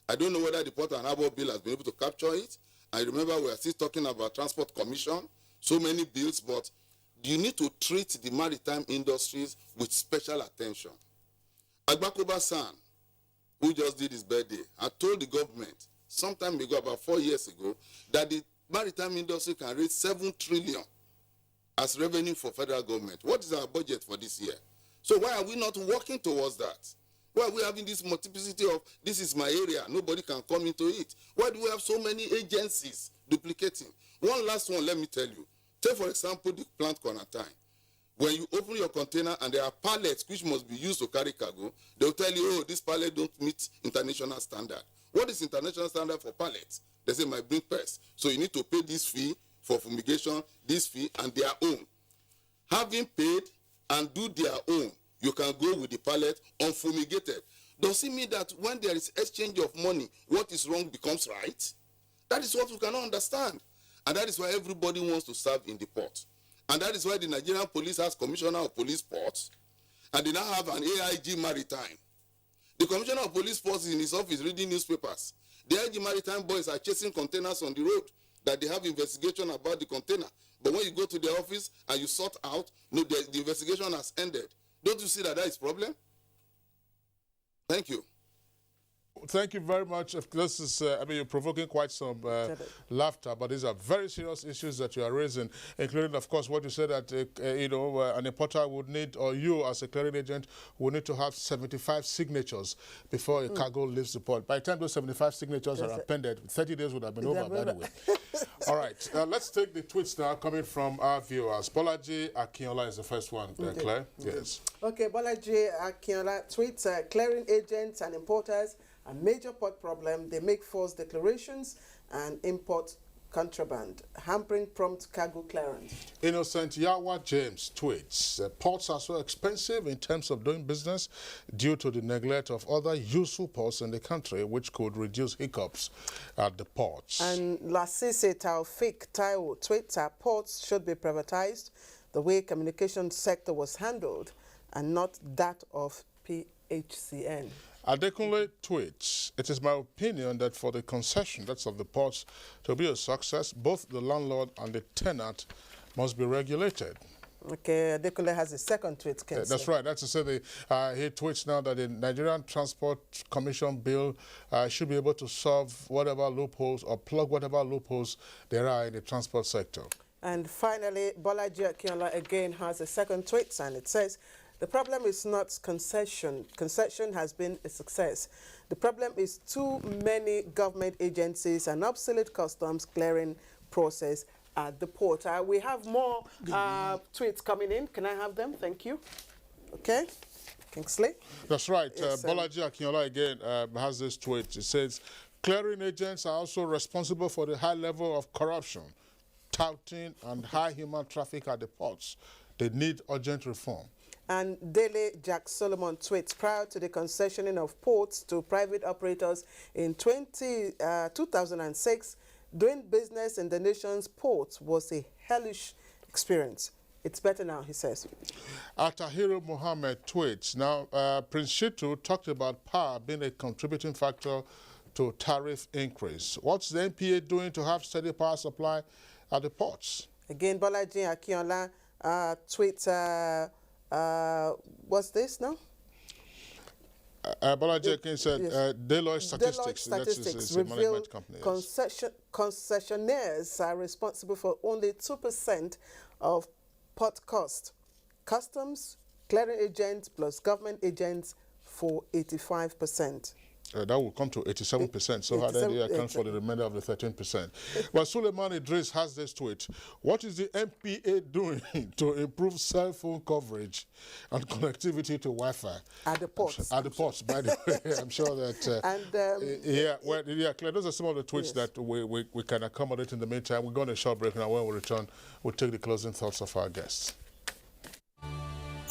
Speaker 1: I don't know whether the Port and Harbour Bill has been able to capture it. I remember we are still talking about Transport Commission, so many bills, but you need to treat the maritime industries with special attention. Agbakoba San, who just did his birthday, I told the government some time ago, about 4 years ago, that the maritime industry can raise 7 trillion as revenue for federal government. What is our budget for this year? So why are we not working towards that? Why are we having this multiplicity of, this is my area, nobody can come into it? Why do we have so many agencies duplicating? One last one, let me tell you. Take, for example, the plant quarantine. When you open your container and there are pallets which must be used to carry cargo, they'll tell you, oh, this pallet don't meet international standard. What is international standard for pallets? They say, might bring pests. So you need to pay this fee for fumigation, this fee, and their own. Having paid and do their own, you can go with the pallet unfumigated. Does it mean that when there is exchange of money, what is wrong becomes right? That is what we cannot understand. And that is why everybody wants to serve in the port. And that is why the Nigerian police has commissioner of police ports, and they now have an AIG maritime. The commissioner of police ports is in his office reading newspapers. The AIG maritime boys are chasing containers on the road that they have investigation about the container. But when you go to the office and you sort out, no, the investigation has ended. Don't you see that is a problem? Thank you.
Speaker 10: Thank you very much. This is, you're provoking quite some laughter, but these are very serious issues that you are raising, including, of course, what you said that, an importer would need, or you as a clearing agent, would need to have 75 signatures before a cargo leaves the port. By the time those 75 signatures are appended, 30 days would have been over, by the way. All right, let's take the tweets now coming from our viewers. Bolaji Akinola is the first one. Claire? Yes.
Speaker 13: Okay, Bolaji Akinola tweets, clearing agents and importers, a major port problem. They make false declarations and import contraband, hampering prompt cargo clearance.
Speaker 10: Innocent Yawa James tweets, ports are so expensive in terms of doing business due to the neglect of other useful ports in the country, which could reduce hiccups at the ports. And
Speaker 13: Lasise Taufik Taiwo tweets, ports should be privatized the way communication sector was handled and not that of PHCN.
Speaker 10: Adekunle tweets, it is my opinion that for the concession, that's of the ports, to be a success, both the landlord and the tenant must be regulated.
Speaker 13: Okay, Adekunle has a second tweet.
Speaker 10: That's right. That's to say, he tweets now that the Nigerian Transport Commission bill should be able to solve whatever loopholes or plug whatever loopholes there are in the transport sector.
Speaker 13: And finally, Bolaji Akinola again has a second tweet, and it says, the problem is not concession. Concession has been a success. The problem is too many government agencies and obsolete customs clearing process at the port. We have more tweets coming in. Can I have them? Thank you. Okay. Kingsley?
Speaker 10: That's right. Yes, Bolaji Akinola again has this tweet. It says, Clearing agents are also responsible for the high level of corruption, touting, and high human traffic at the ports. They need urgent reform.
Speaker 13: And Daily Jack Solomon tweets, prior to the concessioning of ports to private operators in 2006, doing business in the nation's ports was a hellish experience. It's better now, he says.
Speaker 10: Atahiru Mohammed tweets, now Prince Shitu talked about power being a contributing factor to tariff increase. What's the NPA doing to have steady power supply at the ports? Again,
Speaker 13: Bolaji Akinola tweets, what's this now?
Speaker 10: Bolaji Akin said, yes. Deloitte Statistics
Speaker 13: reveal concessionaires are responsible for only 2% of port cost. Customs, clearing agents plus government agents for 85%.
Speaker 10: That will come to 87%, so how then they account for the remainder of the 13%. Well, Suleiman Idris has this tweet. What is the NPA doing to improve cell phone coverage and connectivity to Wi-Fi?
Speaker 13: At the ports.
Speaker 10: At the ports, by the way. I'm sure that... Claire, those are some of the tweets that we can accommodate in the meantime. We're going to a short break now. When we return, we'll take the closing thoughts of our guests.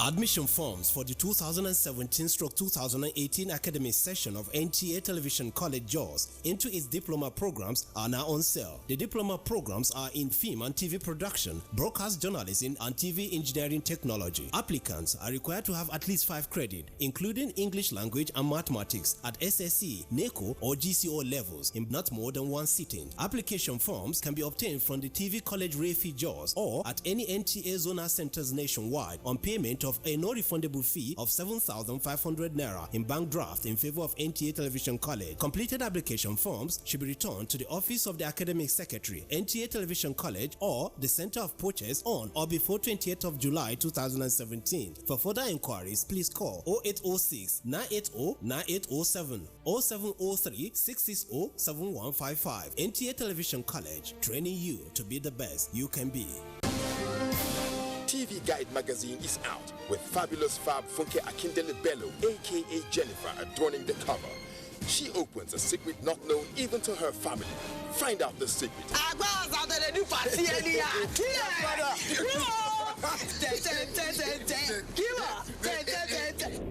Speaker 30: Admission forms for the 2017-2018 academic session of NTA Television College JAWS into its diploma programs are now on sale. The diploma programs are in film and TV production, broadcast journalism, and TV engineering technology. Applicants are required to have at least 5 credits, including English language and mathematics at SSC, NECO, or GCO levels in not more than 1 sitting. Application forms can be obtained from the TV College Refi JAWS or at any NTA zonal centers nationwide on payment of a non-refundable fee of 7,500 naira in bank draft in favor of NTA Television College. Completed application forms should be returned to the office of the academic secretary, NTA Television College, or the Center of Purchase on or before 28th of July 2017. For further inquiries, please call 0806 980 9807 or 0703 660 7155. NTA Television College, training you to be the best you can be.
Speaker 2: TV Guide magazine is out with fabulous Fab Funke Akindele Bello, aka Jennifer, adorning the cover. She opens a secret not known even to her family. Find out the secret.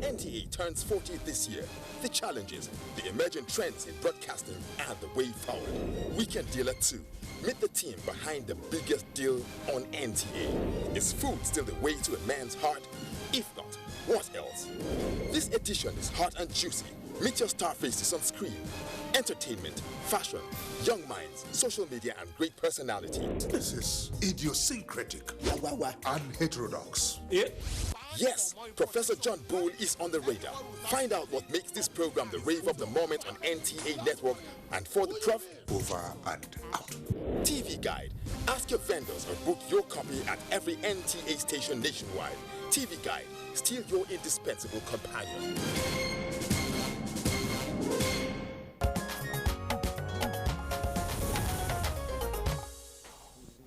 Speaker 2: NTA turns 40 this year. The challenges, the emerging trends in broadcasting, and the way forward. Weekend Dealer 2. Meet the team behind the biggest deal on NTA. Is food still the way to a man's heart? If not, what else? This edition is hot and juicy. Meet your star faces on screen. Entertainment, fashion, young minds, social media, and great personality.
Speaker 3: This is idiosyncratic and heterodox.
Speaker 2: Yes, Professor John Bull is on the radar. Find out what makes this program the rave of the moment on NTA Network, and for the prof,
Speaker 3: over and out.
Speaker 2: TV Guide. Ask your vendors or book your copy at every NTA station nationwide. TV Guide, still your indispensable companion.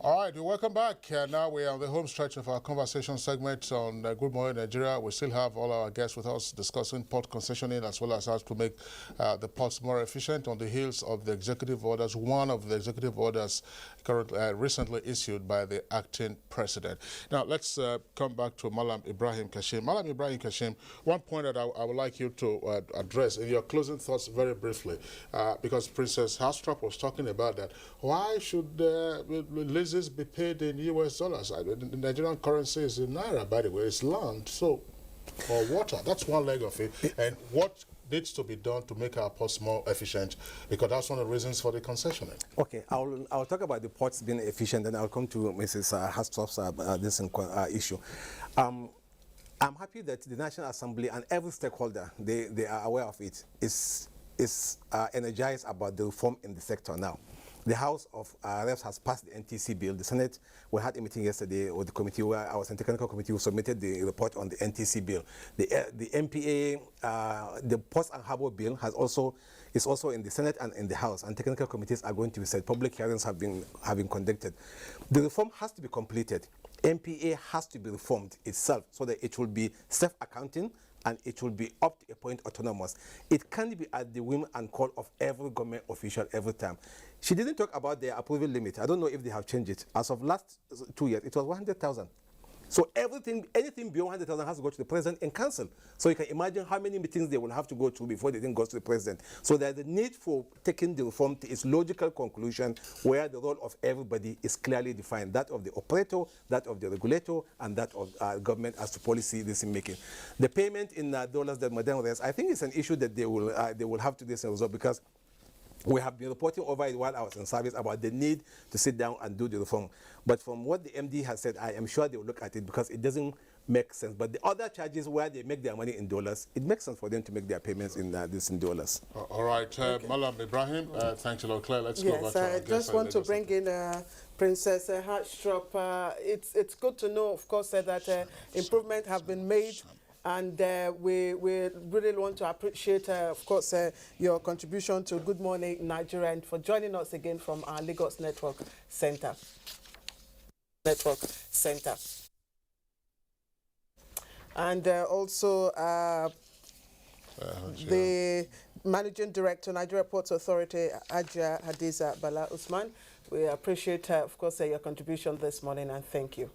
Speaker 10: All right, welcome back. Now we are on the home stretch of our conversation segment on Good Morning Nigeria. We still have all our guests with us discussing port concessioning as well as how to make the ports more efficient on the heels of the executive orders, one of the executive orders recently issued by the acting president. Now, let's come back to Malam Ibrahim Kashim. Malam Ibrahim Kashim, one point that I would like you to address in your closing thoughts very briefly, because Princess Hastrop was talking about that. Why should leases be paid in US dollars? The Nigerian currency is in Naira, by the way. It's land, so, or water. That's one leg of it. And what needs to be done to make our ports more efficient? Because that's one of the reasons for the concessioning.
Speaker 16: Okay, I'll talk about the ports being efficient, and I'll come to Mrs. Hastrop's issue. I'm happy that the National Assembly and every stakeholder, they are aware of it, is energized about the reform in the sector now. The House of Reps has passed the NTC bill. The Senate, we had a meeting yesterday with the committee where our technical committee who submitted the report on the NTC bill. The MPA, the Ports and Harbour bill is also in the Senate and in the House, and technical committees are going to be set. Public hearings have been conducted. The reform has to be completed. MPA has to be reformed itself so that it will be self-accounting, and it will be up to a point autonomous. It can't be at the whim and call of every government official every time. She didn't talk about their approval limit. I don't know if they have changed it. As of last 2 years, it was 100,000. So anything beyond 100,000 has to go to the president and council. So you can imagine how many meetings they will have to go through before the thing goes to the president. So there's a need for taking the reform to its logical conclusion, where the role of everybody is clearly defined, that of the operator, that of the regulator, and that of government as to policy decision making. The payment in dollars that Madam raised, I think it's an issue that they will have to resolve, because we have been reporting over it while I was in service about the need to sit down and do the reform. But from what the MD has said, I am sure they will look at it, because it doesn't make sense. But the other charges where they make their money in dollars, it makes sense for them to make their payments in dollars.
Speaker 10: All right, Malam Ibrahim, thanks a lot, Claire. Let's go back to our
Speaker 13: I just want to bring in Princess Hartstrop. It's good to know, of course, that improvement have been made. And we really want to appreciate, of course, your contribution to Good Morning Nigeria, and for joining us again from our Lagos Network Center. And also the Managing Director, Nigeria Ports Authority, Aja Hadiza Bala Usman. We appreciate, of course, your contribution this morning, and thank you.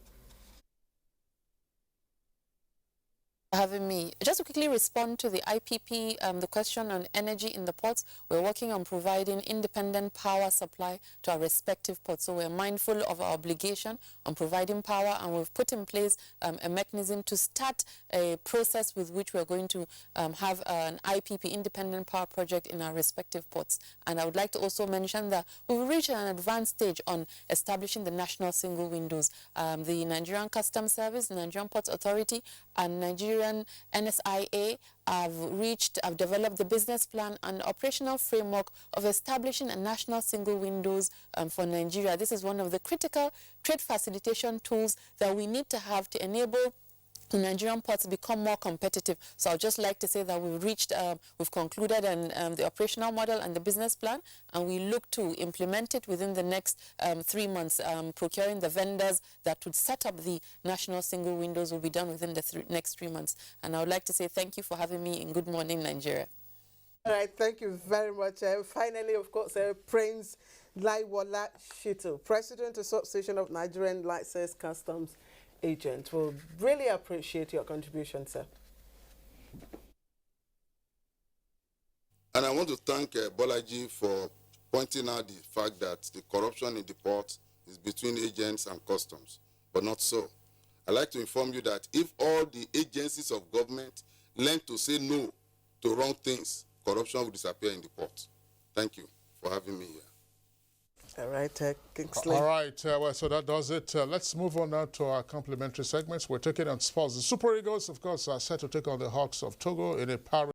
Speaker 17: Having me. Just to quickly respond to the IPP, the question on energy in the ports, we're working on providing independent power supply to our respective ports. So we're mindful of our obligation on providing power, and we've put in place a mechanism to start a process with which we're going to have an IPP, independent power project, in our respective ports. And I would like to also mention that we've reached an advanced stage on establishing the national single windows. The Nigerian Customs Service, the Nigerian Ports Authority, and Nigerian NSIA have developed the business plan and operational framework of establishing a national single windows for Nigeria. This is one of the critical trade facilitation tools that we need to have to enable the Nigerian ports become more competitive. So I'd just like to say that we've concluded the operational model and the business plan, and we look to implement it within the next 3 months. Procuring the vendors that would set up the national single windows will be done within the next 3 months. And I would like to say thank you for having me in Good Morning Nigeria.
Speaker 13: All right, thank you very much. Finally, of course, Prince Laiwola Shitu, President Association of Nigerian Licensed Customs Agent. We'll really appreciate your contribution, sir.
Speaker 1: And I want to thank Bolaji for pointing out the fact that the corruption in the port is between agents and customs, but not so. I'd like to inform you that if all the agencies of government learn to say no to wrong things, corruption will disappear in the port. Thank you for having me here.
Speaker 13: All right, Kingsley.
Speaker 10: All right, well, so that does it. Let's move on now to our complimentary segments. We're taking on sports. The Super Eagles, of course, are set to take on the Hawks of Togo in a